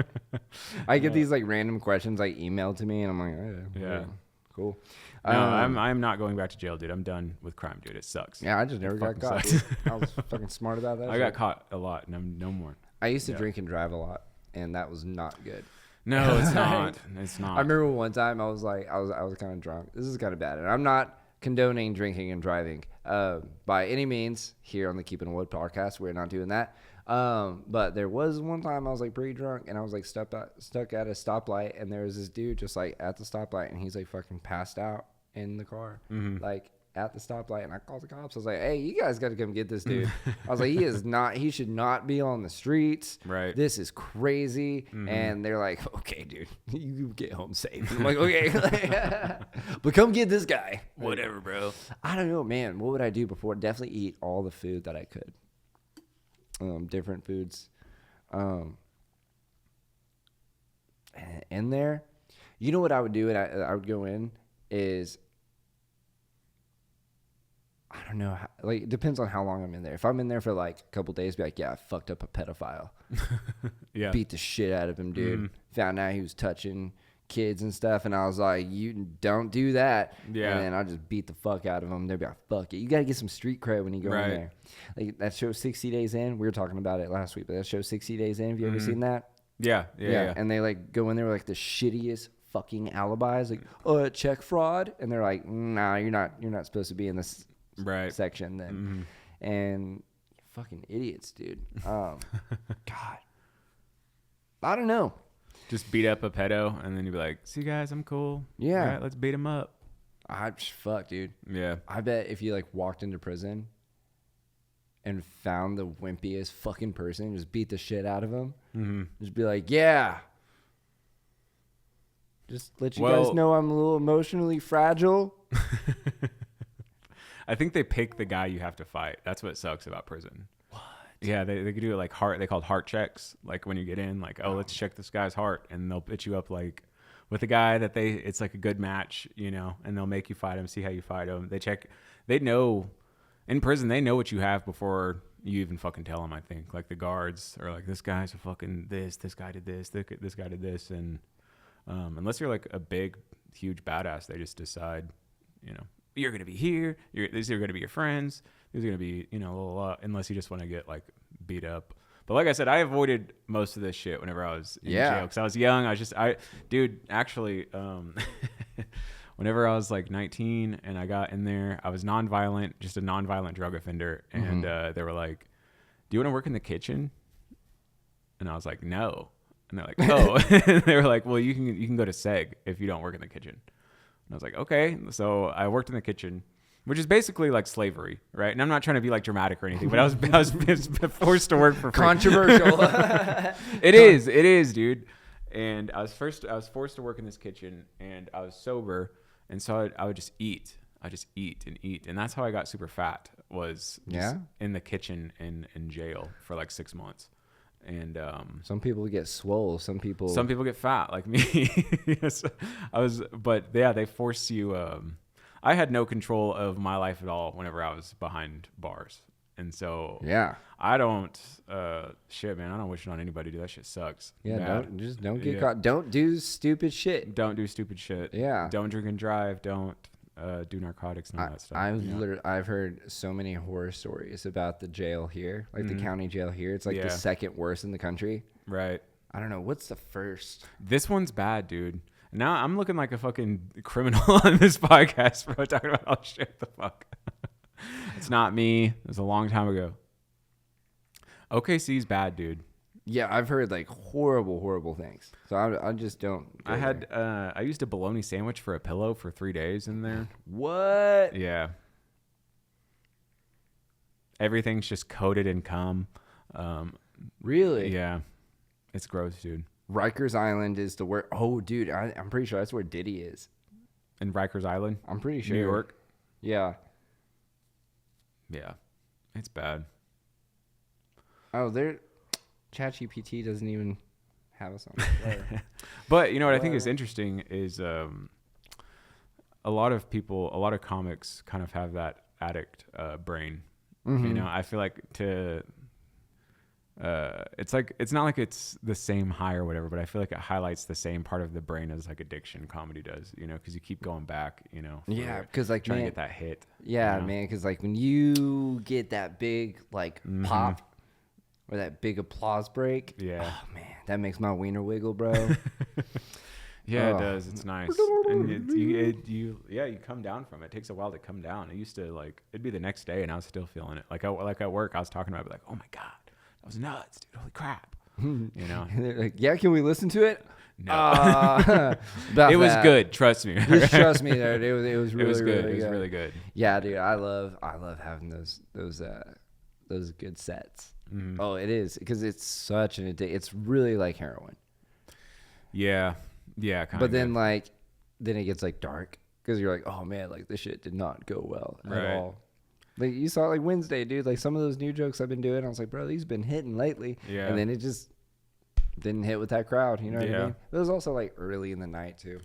I get these like random questions like emailed to me, and I'm like, oh, yeah, cool. No, I'm not going back to jail, dude. I'm done with crime, dude. It sucks. Yeah, I just never got caught. Dude. I was fucking smart about that. I got caught a lot, and I'm no more. I used to drink and drive a lot, and that was not good. No, it's not. It's not. I remember one time I was kind of drunk. This is kind of bad, and I'm not condoning drinking and driving by any means here on the Keeping Wood podcast. We're not doing that. But there was one time I was like pretty drunk, and I was like stuck at a stoplight, and there was this dude just like at the stoplight, and he's like fucking passed out in the car, like at the stoplight. And I called the cops. I was like, hey, you guys got to come get this dude. I was like, he should not be on the streets. Right. This is crazy. And they're like, okay, dude, you get home safe. I'm like, okay, but come get this guy. Whatever, bro. I don't know, man. What would I do before? Definitely eat all the food that I could. Different foods. In there, you know what I would do? And I would go in is, I don't know. Like, it depends on how long I'm in there. If I'm in there for like a couple days, be like, yeah, I fucked up a pedophile. Yeah. Beat the shit out of him, dude. Found out he was touching kids and stuff, and I was like, you don't do that. Yeah. And then I just beat the fuck out of him. They'd be like, fuck it. You got to get some street cred when you go in there. Like that show 60 Days In. We were talking about it last week, but that show 60 Days In. Have you ever seen that? Yeah. And they like go in there with like the shittiest fucking alibis, like, check fraud. And they're like, nah, you're not supposed to be in this section then. And fucking idiots, dude. God, I don't know. Just beat up a pedo, and then you'd be like, see, guys, I'm cool. Yeah. All right, let's beat him up. Fuck, dude. Yeah. I bet if you like walked into prison and found the wimpiest fucking person, just beat the shit out of him, just be like, yeah, just let you guys know I'm a little emotionally fragile. I think they pick the guy you have to fight. That's what sucks about prison. What? Yeah, they could do it like heart. They called heart checks. Like when you get in, like, let's check this guy's heart, and they'll pitch you up like with a guy that it's like a good match, you know, and they'll make you fight him, see how you fight him. They know in prison, they know what you have before you even fucking tell them. I think like the guards are like, this guy's a fucking this guy did this guy did this, and unless you're like a big huge badass, they just decide, you know, you're going to be here. These are going to be your friends. These are going to be, you know, unless you just want to get like beat up. But like I said, I avoided most of this shit whenever I was in jail because I was young. Dude, actually, whenever I was like 19 and I got in there, I was nonviolent, just a nonviolent drug offender. And they were like, do you want to work in the kitchen? And I was like, no. And they're like, oh. And they were like, well, you can go to SEG if you don't work in the kitchen. And I was like, okay. So I worked in the kitchen, which is basically like slavery, right? And I'm not trying to be like dramatic or anything, but I was forced to work for free. Controversial. It is, dude. And I was forced to work in this kitchen, and I was sober, and so I would just eat. I just eat and eat. And that's how I got super fat, was just in the kitchen in jail for like 6 months. And some people get swole. Some people get fat like me. Yes. But yeah, they force you. I had no control of my life at all whenever I was behind bars. And so I don't shit, man. I don't wish it on anybody, dude. That shit sucks. Yeah, don't get caught. Don't do stupid shit. Don't do stupid shit. Yeah. Don't drink and drive. Don't do narcotics, none of that stuff. I've heard so many horror stories about the jail here, like the county jail here. It's like the second worst in the country. Right. I don't know. What's the first? This one's bad, dude. Now I'm looking like a fucking criminal on this podcast, bro, talking about all shit. The fuck. It's not me. It was a long time ago. OKC's bad, dude. Yeah, I've heard like horrible things. So I just don't. I used a bologna sandwich for a pillow for 3 days in there. What? Yeah. Everything's just coated in cum. Really? Yeah. It's gross, dude. Rikers Island is the where. Oh, dude, I'm pretty sure that's where Diddy is. In Rikers Island? I'm pretty sure. New York? Yeah. Yeah. It's bad. Oh, ChatGPT doesn't even have us on there. But you know what I think is interesting is a lot of comics kind of have that addict brain. Mm-hmm. You know, I feel like it's not like it's the same high or whatever, but I feel like it highlights the same part of the brain as like addiction comedy does, you know, because you keep going back, you know. Yeah, because like trying to get that hit. Yeah, you know? man, because like when you get that big like pop or that big applause break, oh man, that makes my wiener wiggle, bro. Yeah, it does. It's nice. And you come down from it. It takes a while to come down. It used to like, it'd be the next day and I was still feeling it. Like at work, I was talking about it, like, oh my God, that was nuts, dude. Holy crap. You know? And they're like, yeah, can we listen to it? No. It was good. Trust me. Just trust me, dude. It was really, good. really It was good. really good. Yeah, dude. I love having those good sets. Mm-hmm. Oh, it is because it's such an addiction. It's really like heroin. Yeah, kind of. But then then it gets like dark because you're like, oh man, like this shit did not go well at all. Like you saw like Wednesday, dude. Like some of those new jokes I've been doing, I was like, bro, these been hitting lately. Yeah. And then it just didn't hit with that crowd. You know what I mean? It was also like early in the night too.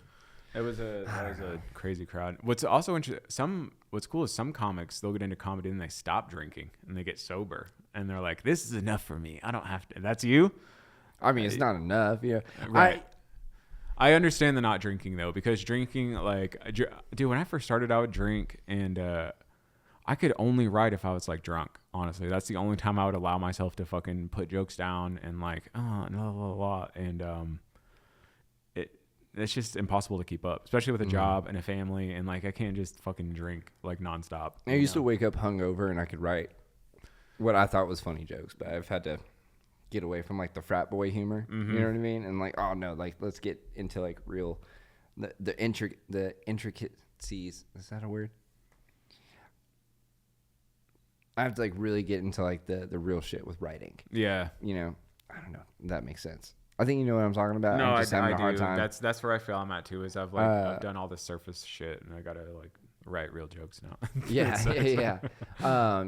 That was a crazy crowd. What's also interesting, what's cool is some comics, they'll get into comedy and they stop drinking and they get sober and they're like, this is enough for me. I don't have to. That's you? I mean, it's not enough. Yeah. Right. I understand the not drinking though, because drinking, like, dude, when I first started, I would drink and I could only write if I was like drunk. Honestly, that's the only time I would allow myself to fucking put jokes down and like, and it's just impossible to keep up, especially with a job and a family, and like I can't just fucking drink like nonstop. I used to wake up hungover and I could write what I thought was funny jokes, but I've had to get away from like the frat boy humor. You know what I mean? And like, oh no, like let's get into like real the intricacies. Is that a word? I have to like really get into like the real shit with writing. Yeah. You know, I don't know. That makes sense. I think you know what I'm talking about. No, I'm just having a hard do. time. That's where I feel I'm at too. Is I've done all the surface shit and I gotta like write real jokes now. Yeah.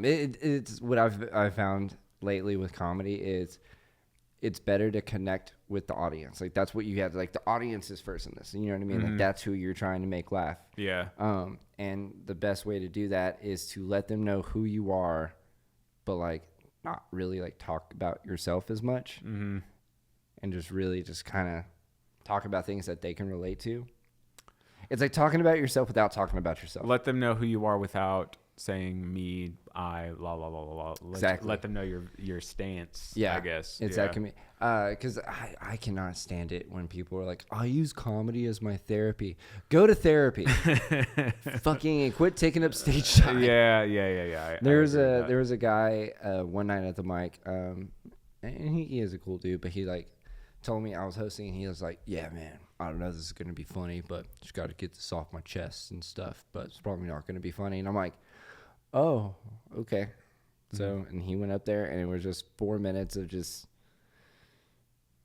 It's what I've found lately with comedy is it's better to connect with the audience. Like that's what you have. Like the audience is first in this. You know what I mean? Like that's who you're trying to make laugh. Yeah. And the best way to do that is to let them know who you are, but like not really like talk about yourself as much. Mm-hmm. And just really just kind of talk about things that they can relate to. It's like talking about yourself without talking about yourself. Let them know who you are without saying me, I, la la la la. Exactly. Let them know your stance. Yeah, I guess it's that can be because I cannot stand it when people are like, I use comedy as my therapy. Go to therapy, fucking, and quit taking up stage time. Yeah. There was a guy one night at the mic, and he is a cool dude, but he like told me I was hosting and he was like, yeah man, I don't know if this is gonna be funny, but just gotta get this off my chest and stuff, but it's probably not gonna be funny. And I'm like, oh, okay. So and he went up there and it was just 4 minutes of just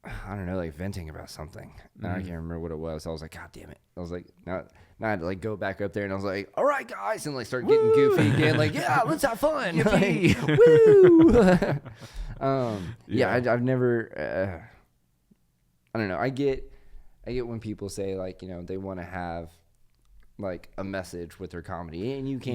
I don't know, like venting about something. I can't remember what it was. I was like, God damn it. I was like, now I had to like go back up there and I was like, all right, guys. And like start getting goofy again. Like, yeah, let's have fun. Like, woo. Yeah, I've never, I don't know. I get when people say like, you know, they want to have like a message with their comedy and you can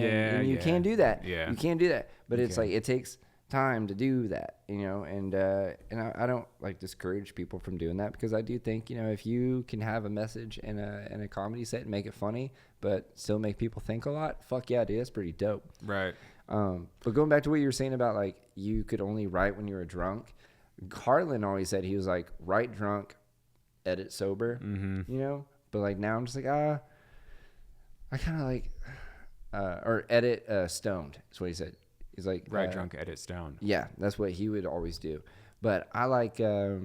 do that. Yeah. You can do that. But it's like, it takes time to do that, you know, and I don't like discourage people from doing that because I do think, you know, if you can have a message in a comedy set and make it funny but still make people think a lot, fuck yeah, dude, that's pretty dope. Right. But going back to what you were saying about like you could only write when you were drunk, Carlin always said he was like write drunk, edit sober, you know, but like now I'm just like I kind of like or edit stoned is what he said. He's like write drunk, edit stoned. Yeah, that's what he would always do. But I like, I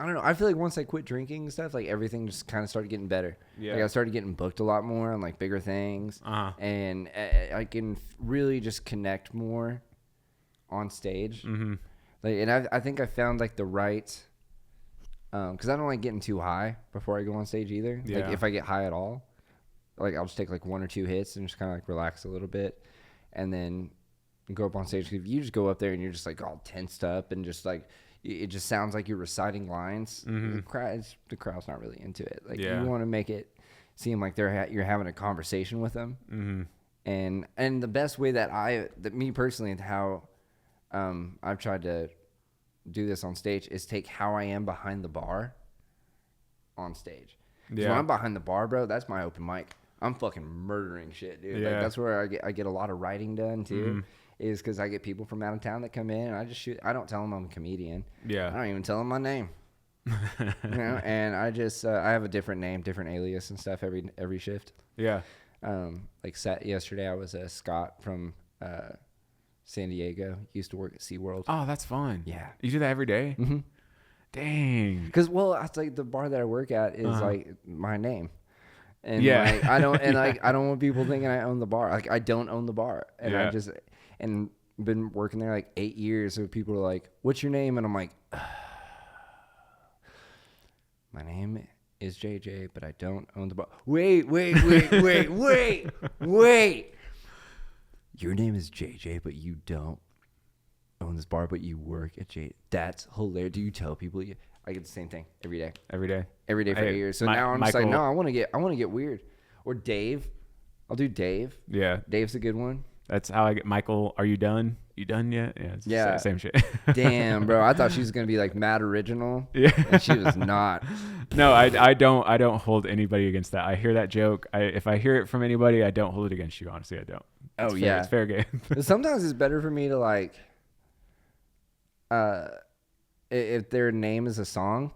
don't know. I feel like once I quit drinking and stuff, like everything just kind of started getting better. Yeah. Like I started getting booked a lot more on like bigger things, and I can really just connect more on stage. Like, and I think I found like the right, because I don't like getting too high before I go on stage either. Yeah. Like if I get high at all. Like I'll just take like 1 or 2 hits and just kind of like relax a little bit and then go up on stage. If you just go up there and you're just like all tensed up and just like it just sounds like you're reciting lines, the crowd's not really into it. Like you want to make it seem like you're having a conversation with them. And the best way that me personally and how I've tried to do this on stage is take how I am behind the bar on stage. So when I'm behind the bar, bro, that's my open mic. I'm fucking murdering shit, dude. Yeah. Like that's where I get a lot of writing done too. Is because I get people from out of town that come in and I just shoot. I don't tell them I'm a comedian. I don't even tell them my name. You know, and I just I have a different name, different alias and stuff every shift. Like yesterday I was Scott from San Diego. Used to work at SeaWorld. Oh, that's fun. Yeah. You do that every day? Dang. Because it's like the bar that I work at is like my name. And Yeah. like I don't and like I don't want people thinking I own the bar. Like I don't own the bar. And I just been working there like 8 years. So people are like, "What's your name?" And I'm like, "My name is JJ, but I don't own the bar." Wait. Your name is JJ, but you don't own this bar, but you work at J. That's hilarious. Do you tell people? I get the same thing every day. Every day For 8 years. So now I'm just like, no, I want to get weird. Or Dave. I'll do Dave. Yeah. Dave's a good one. That's how I get Michael. Are you done? You done yet? Yeah. It's same shit. Damn, bro. I thought she was gonna be like mad original. Yeah. And she was not. No, I don't hold anybody against that. I hear that joke. If I hear it from anybody, I don't hold it against you. Honestly, I don't. Oh yeah. It's fair game. Sometimes it's better for me to like. If their name is a song,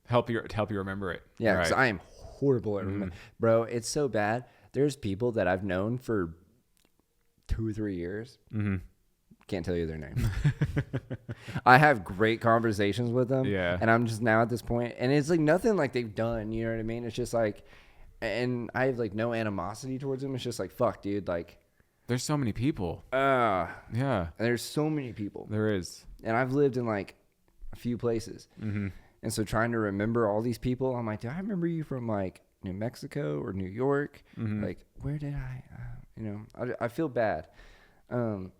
help you remember it. Yeah, because I am horrible at remembering. Bro, it's so bad. There's people that I've known for 2 or 3 years. Can't tell you their name. I have great conversations with them. Yeah. And I'm just now at this point, and it's like nothing like they've done. You know what I mean? It's just like, and I have like no animosity towards them. It's just like, fuck, dude. Like, there's so many people. Yeah. There's so many people. There is. And I've lived in like a few places. And so trying to remember all these people, I'm like, do I remember you from like New Mexico or New York? Like, where did I feel bad. And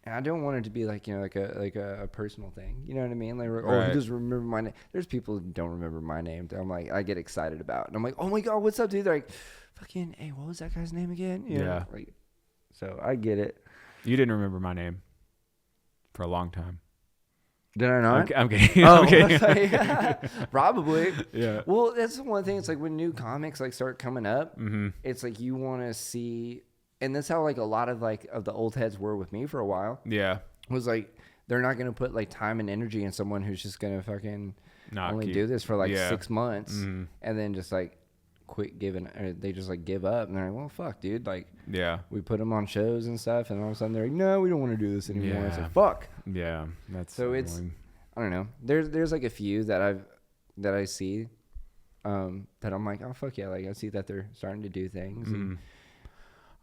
I don't want it to be like, you know, like a personal thing. You know what I mean? Like, oh, he doesn't remember my name. There's people who don't remember my name that I'm like, I get excited about. And I'm like, oh my God, what's up, dude? They're like, fucking, hey, what was that guy's name again? You know? Like, so I get it. You didn't remember my name for a long time. Did I not? I'm kidding. Oh, I'm kidding. Like, probably. Yeah. Well, that's the one thing. It's like when new comics like start coming up, it's like you want to see, and that's how like a lot of like of the old heads were with me for a while. Yeah. Was like they're not gonna put like time and energy in someone who's just gonna fucking only do this for like 6 months and then just like quit giving, or they just like give up and they're like, well, fuck, dude. Like, we put them on shows and stuff, and all of a sudden they're like, no, we don't want to do this anymore. It's like, fuck. Yeah, that's so annoying. It's, I don't know. There's like a few that I see, that I'm like, oh fuck yeah, like I see that they're starting to do things. And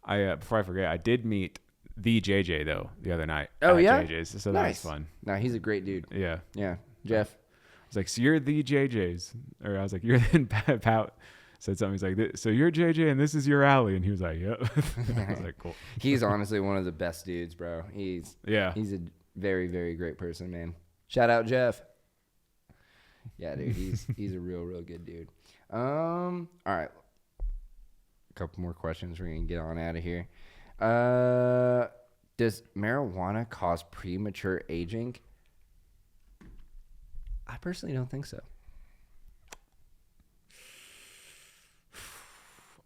I before I forget, I did meet the JJ though the other night. Oh, at yeah? JJ's, so Nice. that was fun. Nah, he's a great dude. Yeah. Yeah. Jeff. I was like, so you're the JJ's, or I was like, you're the Pat said something. He's like, so you're JJ and this is your alley, and he was like, yep. I was like, cool. He's honestly one of the best dudes, bro. He's a very, very great person, man. Shout out Jeff. Yeah, dude, he's a real good dude. All right. A couple more questions. We're gonna get on out of here. Does marijuana cause premature aging? I personally don't think so.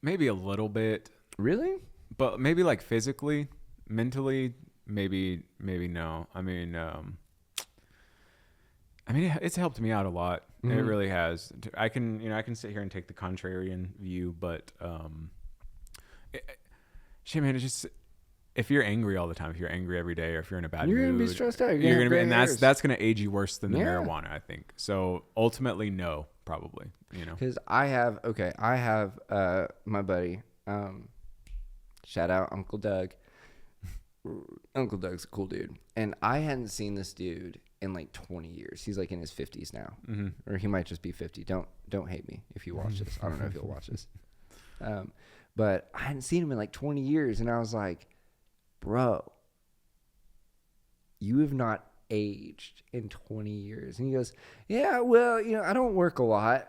Maybe a little bit, Really? but maybe like physically, mentally, maybe no. I mean, it's helped me out a lot. It really has. I can sit here and take the contrarian view, but shit, man, it's just, if you're angry all the time, if you're angry every day, or if you're in a bad mood, You're gonna be stressed out. you're gonna be, and hairs. that's gonna age you worse than the Yeah. marijuana, I think. So ultimately, no, probably. Because I have my buddy, shout out Uncle Doug. Uncle Doug's a cool dude, and I hadn't seen this dude in like 20 years. He's like in his 50s now, or he might just be 50. Don't hate me if you watch this. I don't know if you'll watch this, but I hadn't seen him in like 20 years, and I was like, bro, you have not aged in 20 years. And he goes, yeah, well, I don't work a lot.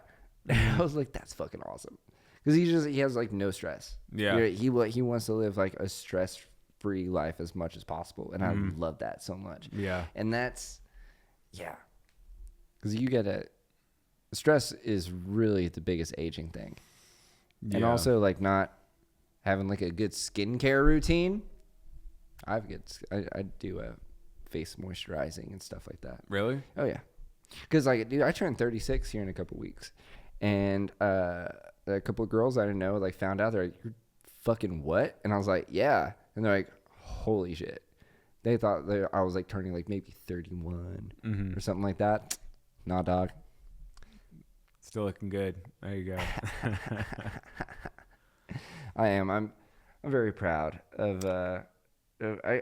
I was like, that's fucking awesome. Because he has like no stress. Yeah. He wants to live like a stress-free life as much as possible. And I love that so much. Yeah. And that's, yeah. Because stress is really the biggest aging thing. Yeah. And also like not having like a good skincare routine. I do face moisturizing and stuff like that. Really? Oh yeah, because like, dude, I turned 36 here in a couple weeks, and a couple of girls I didn't know like found out. They're like, "You're fucking what?" And I was like, "Yeah," and they're like, "Holy shit!" They thought I was like turning like maybe 31 or something like that. Nah, dog. Still looking good. There you go. I am. I'm very proud of.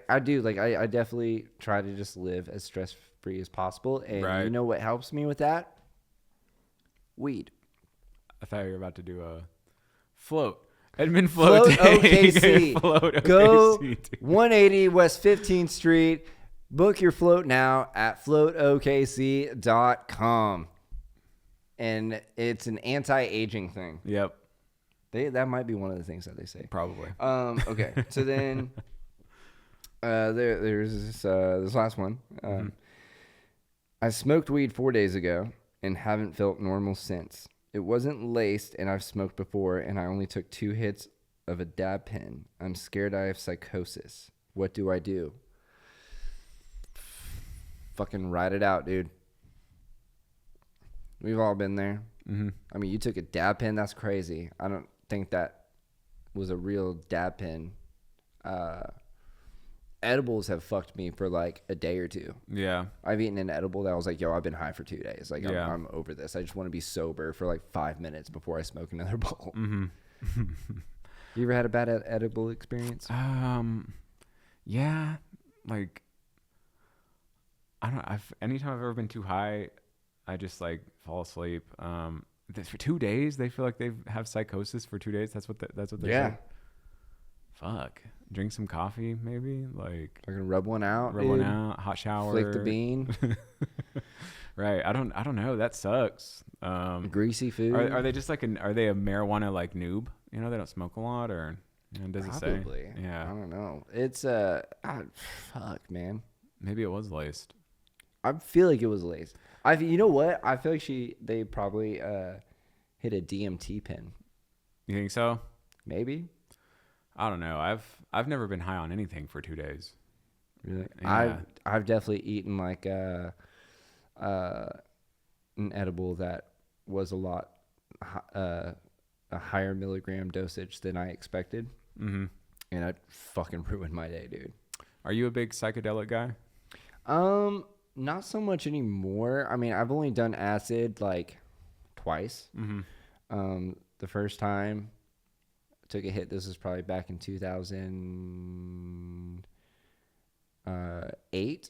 I do like I definitely try to just live as stress free as possible, and Right. you know what helps me with that? Weed. I thought you were about to do a float. Edmund Float Float OKC. Float Go OKC. 180 West 15th Street. Book your float now at floatokc.com. And it's an anti-aging thing. Yep. That might be one of the things that they say. Probably. Okay. So then there's this last one. I smoked weed 4 days ago and haven't felt normal since. It wasn't laced, and I've smoked before, and I only took 2 hits of a dab pen. I'm scared I have psychosis. What do I do? Fucking ride it out, dude. We've all been there. I mean, you took a dab pen. That's crazy. I don't think that was a real dab pen. Edibles have fucked me for like a day or two. Yeah. I've eaten an edible that I was like, yo, I've been high for 2 days. Like, Yeah. I'm over this. I just want to be sober for like 5 minutes before I smoke another bowl. You ever had a bad edible experience? Yeah. Like, I don't. Anytime I've ever been too high, I just like fall asleep. For 2 days, they feel like they have psychosis for 2 days. That's what they say. Fuck. Drink some coffee, maybe. Like, I can rub one out. rub one out. Hot shower. Flick the bean. Right. I don't know. That sucks. Greasy food. Are they just like are they a marijuana like noob? You know, they don't smoke a lot, or does it say? Probably. Yeah. I don't know. It's fuck, man. Maybe it was laced. I feel like it was laced. You know what? I feel like they probably hit a DMT pin. You think so? Maybe. I don't know. I've never been high on anything for 2 days. Really? Yeah. I've definitely eaten like an edible that was a lot a higher milligram dosage than I expected. And it fucking ruined my day, dude. Are you a big psychedelic guy? Not so much anymore. I mean, I've only done acid like twice. The first time I took a hit, this was probably back in 2000. 2008.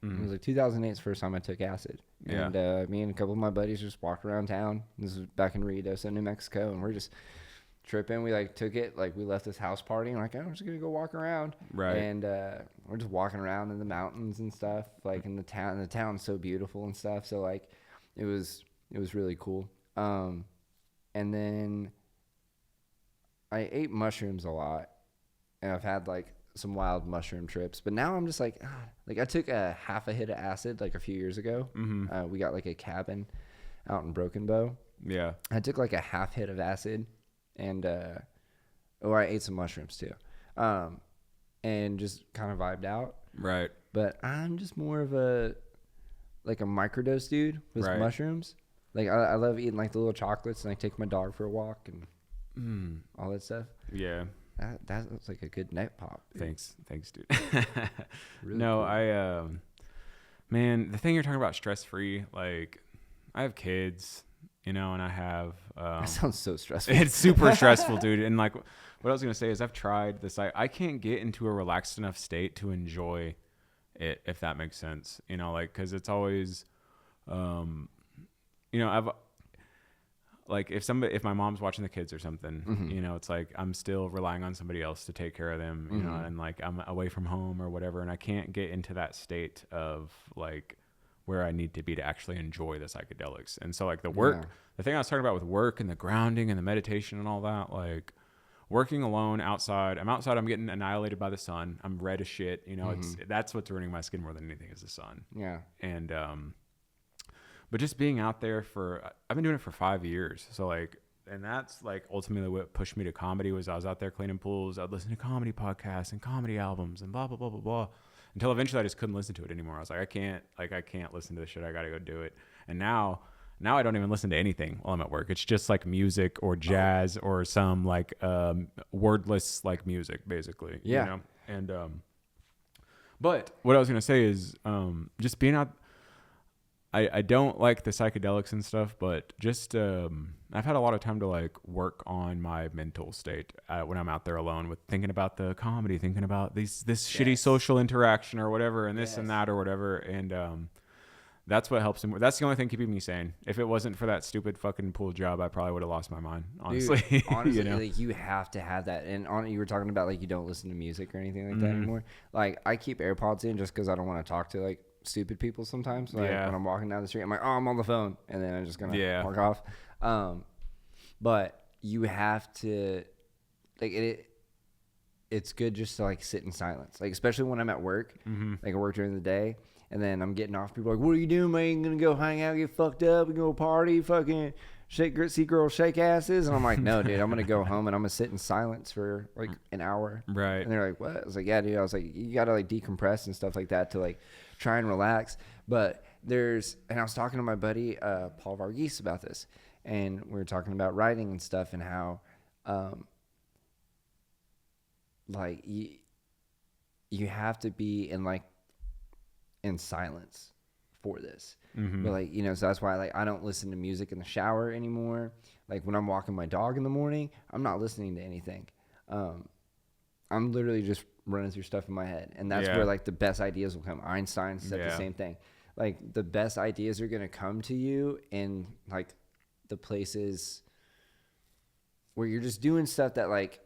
It was like 2008 is the first time I took acid. Yeah. And me and a couple of my buddies just walked around town. This was back in Ruidoso, New Mexico, and we're just tripping. We like took it, like we left this house party and we're like, oh, I'm just gonna go walk around. Right. And we're just walking around in the mountains and stuff, like in the town. And the town's so beautiful and stuff. So like it was really cool. And then I ate mushrooms a lot, and I've had like some wild mushroom trips, but now I'm just like I took a half a hit of acid like a few years ago. We got like a cabin out in Broken Bow. Yeah. I took like a half hit of acid, and I ate some mushrooms too, and just kind of vibed out. Right. But I'm just more of a microdose dude with Right. mushrooms. Like I love eating like the little chocolates, and I take my dog for a walk and all that stuff. Yeah. That looks like a good neck pop. Dude. Thanks, dude. Really no, cool. Man, the thing you're talking about, stress free. Like, I have kids, and I have. That sounds so stressful. It's super stressful, dude. And like, what I was gonna say is, I've tried this. I can't get into a relaxed enough state to enjoy it, if that makes sense. Like, because it's always, I've. Like if my mom's watching the kids or something, it's like I'm still relying on somebody else to take care of them, and like I'm away from home or whatever, and I can't get into that state of like where I need to be to actually enjoy the psychedelics. And so like the work, the thing I was talking about with work and the grounding and the meditation and all that, like working alone outside, I'm getting annihilated by the sun. I'm red as shit. That's what's ruining my skin more than anything is the sun. Yeah. And, but just being out there I've been doing it for 5 years. So like, and that's like ultimately what pushed me to comedy was I was out there cleaning pools. I'd listen to comedy podcasts and comedy albums and blah, blah, blah, blah, blah. Until eventually I just couldn't listen to it anymore. I was like, I can't listen to this shit. I got to go do it. And now I don't even listen to anything while I'm at work. It's just like music or jazz or some like, wordless like music basically. Yeah. And, but what I was going to say is, just being out, I don't like the psychedelics and stuff, but just I've had a lot of time to like work on my mental state when I'm out there alone with thinking about the comedy, thinking about this shitty social interaction or whatever, and this and that or whatever, and that's what helps him. That's the only thing keeping me sane. If it wasn't for that stupid fucking pool job, I probably would have lost my mind. Honestly, dude, honestly, like you have to have that. And you were talking about like you don't listen to music or anything like that anymore. Like I keep AirPods in just because I don't want to talk to like stupid people sometimes. Like when I'm walking down the street, I'm like, oh, I'm on the phone, and then I'm just gonna walk off. But you have to like it's good just to like sit in silence, like especially when I'm at work. Like I work during the day, and then I'm getting off. People are like, what are you doing, man? You gonna go hang out, get fucked up, and go party, fucking see girls shake asses? And I'm like, no, dude, I'm gonna go home and I'm gonna sit in silence for like an hour. Right. And they're like, what? I was like, yeah, dude. I was like, you gotta like decompress and stuff like that to like try and relax. But and I was talking to my buddy Paul Varghese about this, and we were talking about writing and stuff, and how like you have to be in silence for this. But like, so that's why like I don't listen to music in the shower anymore. Like when I'm walking my dog in the morning, I'm not listening to anything. I'm literally just running through stuff in my head, and that's where like the best ideas will come. Einstein said the same thing. Like the best ideas are going to come to you in like the places where you're just doing stuff that like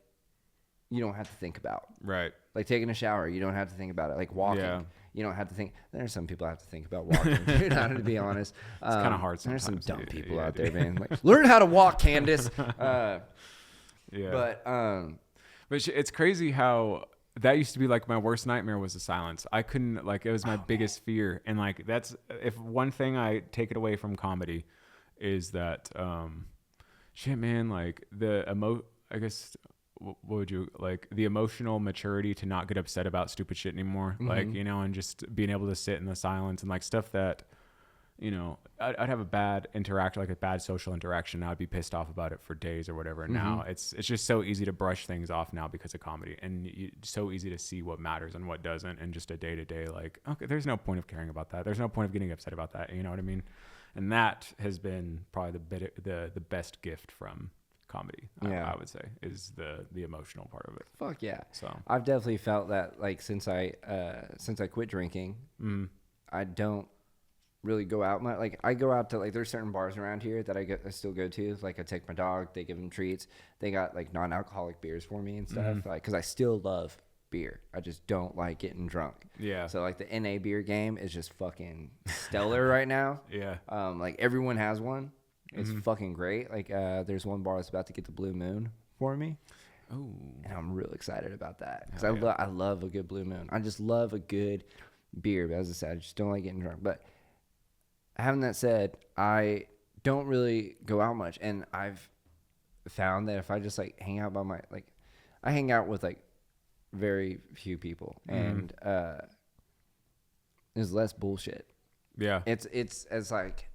you don't have to think about. Right. Like taking a shower, you don't have to think about it. Like walking, you don't have to think. There's some people have to think about walking. Dude, to be honest, it's kind of hard sometimes. There's some dumb people out there, dude. man. Like, learn how to walk, Candace. But it's crazy how that used to be like my worst nightmare was the silence. I couldn't like it was my biggest fear, and like that's if one thing I take it away from comedy is that shit, man. Like I guess. What would you like the emotional maturity to not get upset about stupid shit anymore? Like, and just being able to sit in the silence and like stuff that, I'd have a bad interaction, like a bad social interaction. And I'd be pissed off about it for days or whatever. And now it's just so easy to brush things off now because of comedy, and it's so easy to see what matters and what doesn't. And just a day to day, like, okay, there's no point of caring about that. There's no point of getting upset about that. You know what I mean? And that has been probably the best gift from comedy. Yeah. I would say is the emotional part of it. Fuck yeah. So I've definitely felt that, like, since I quit drinking, I don't really go out much. Like, I go out to, like, there's certain bars around here that I still go to. Like, I take my dog, they give him treats. They got, like, non-alcoholic beers for me and stuff. Like, because I still love beer. I just don't like getting drunk. Yeah. So, like, the NA beer game is just fucking stellar right now. Yeah. Like, everyone has one. It's fucking great. Like, there's one bar that's about to get the Blue Moon for me. Oh. And I'm real excited about that. Because Hell I love a good Blue Moon. I just love a good beer. But as I said, I just don't like getting drunk. But having that said, I don't really go out much. And I've found that if I just, like, hang out by I hang out with, like, very few people. And there's less bullshit. Yeah. It's as, like,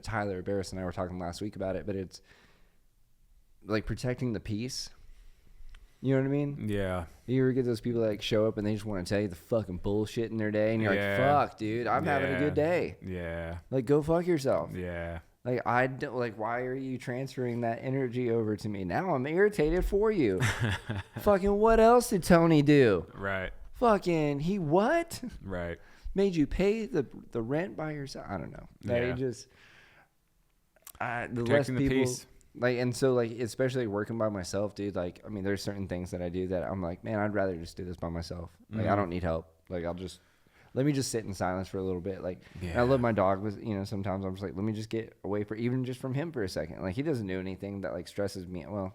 Tyler Barris and I were talking last week about it, but it's like protecting the peace. You know what I mean? Yeah. You ever get those people that, like, show up and they just want to tell you the fucking bullshit in their day, and you're like, fuck, dude, I'm having a good day. Yeah. Like, go fuck yourself. Yeah. Like, I don't, like, why are you transferring that energy over to me? Now I'm irritated for you. Fucking what else did Tony do? Right. Fucking he what? Right. Made you pay the rent by yourself? I don't know. That Yeah. he just the Protecting less the people peace. like, and so, like, especially working by myself, dude. Like, I mean, there's certain things that I do that I'm like, man, I'd rather just do this by myself. Like, I don't need help. Like, let me just sit in silence for a little bit. Like, and I love my dog, but, you know, sometimes I'm just like, let me just get away even just from him for a second. Like, he doesn't do anything that, like, stresses me. Well,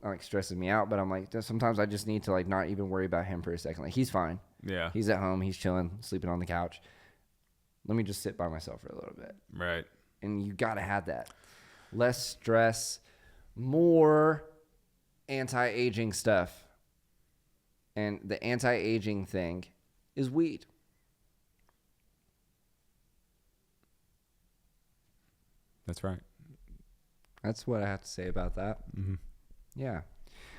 not like stresses me out, but I'm like, sometimes I just need to, like, not even worry about him for a second. Like, he's fine. Yeah. He's at home. He's chilling, sleeping on the couch. Let me just sit by myself for a little bit. Right. And you got to have that. Less stress, more anti-aging stuff. And the anti-aging thing is weed. That's right. That's what I have to say about that. Mm-hmm. Yeah.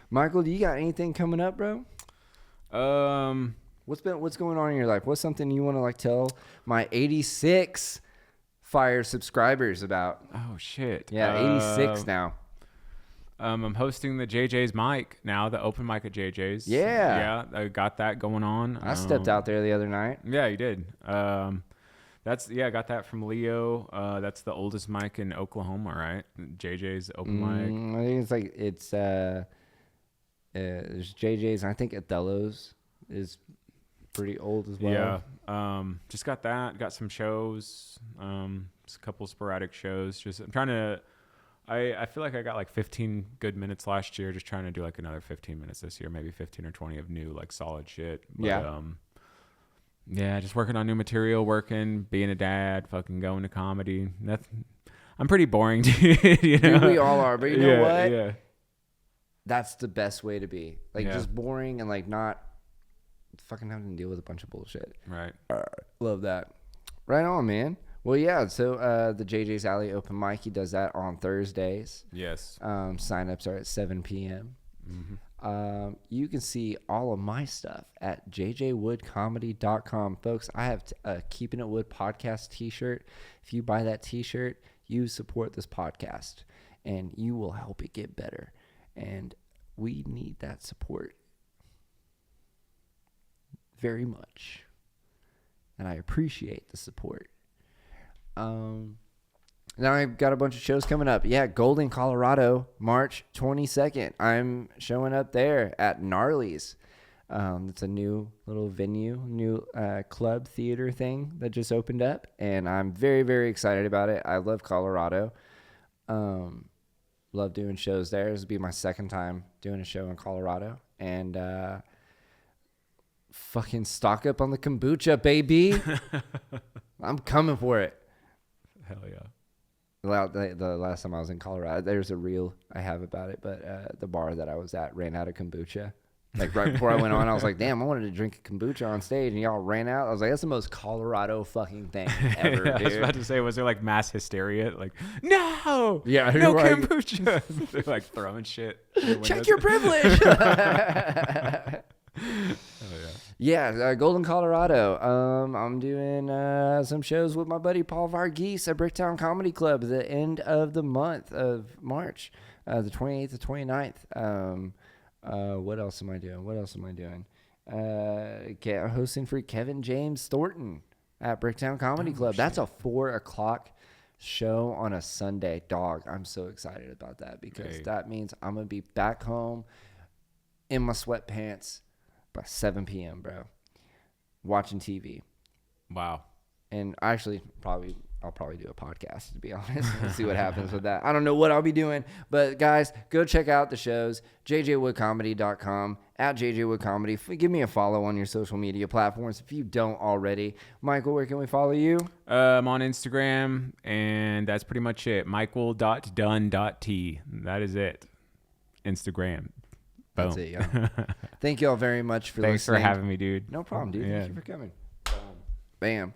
Michael, do you got anything coming up, bro? What's going on in your life? What's something you want to, like, tell my 86 Fire subscribers about? Oh shit. Yeah, 86 now. I'm hosting the JJ's mic now, the open mic at JJ's. Yeah. Yeah, I got that going on. I stepped out there the other night. Yeah, you did. I got that from Leo. That's the oldest mic in Oklahoma, right? JJ's open mic. I think there's JJ's, and I think Othello's is pretty old as well. Yeah. Just got that. Got some shows. Just a couple sporadic shows. Just I'm trying to. I feel like I got like 15 good minutes last year. Just trying to do like another 15 minutes this year, maybe 15 or 20 of new, like, solid shit. But, yeah. Yeah, just working on new material, being a dad, fucking going to comedy. I'm pretty boring, dude. You know? Dude, we all are, but you know what? Yeah. That's the best way to be. Like, Yeah. just boring and, like, not fucking having to deal with a bunch of bullshit. Right. Love that. Right on, man. Well, yeah, so the JJ's Alley open mic, he does that on Thursdays. Yes. Sign-ups are at 7 p.m. Mm-hmm. You can see all of my stuff at jjwoodcomedy.com. Folks, I have a Keeping It Wood podcast t-shirt. If you buy that t-shirt, you support this podcast, and you will help it get better. And we need that support very much. And I appreciate the support. Now I've got a bunch of shows coming up. Yeah, Golden, Colorado, March 22nd. I'm showing up there at Gnarly's. It's a new little venue, new club theater thing that just opened up, and I'm very, very excited about it. I love Colorado. Love doing shows there. This will be my second time doing a show in Colorado, and fucking stock up on the kombucha, baby. I'm coming for it. Hell yeah. The last time I was in Colorado, there's a reel I have about it, but the bar that I was at ran out of kombucha. Like, right before I went on, I was like, damn, I wanted to drink a kombucha on stage, and y'all ran out. I was like, that's the most Colorado fucking thing ever, Yeah, dude. I was about to say, was there like mass hysteria? Like, no! Yeah, no right. kombucha! They're like throwing shit. Check your privilege! Oh, yeah. Yeah, Golden, Colorado. I'm doing some shows with my buddy Paul Varghese at Bricktown Comedy Club at the end of the month of March, the 28th to 29th. What else am I doing? I'm hosting for Kevin James Thornton at Bricktown Comedy Club. Shit. That's a 4:00 show on a Sunday. Dog, I'm so excited about that because that means I'm going to be back home in my sweatpants by 7 p.m., bro, watching TV. Wow. And actually, I'll probably do a podcast, to be honest. We'll see what happens with that. I don't know what I'll be doing. But, guys, go check out the shows, jjwoodcomedy.com, at jjwoodcomedy. Give me a follow on your social media platforms if you don't already. Michael, where can we follow you? I'm on Instagram, and that's pretty much it. Michael.dunn.t. That is it. Instagram. Boom. That's it, yeah. Thank you all very much for listening. Thanks for having me, dude. No problem, dude. Yeah. Thank you for coming. Bam.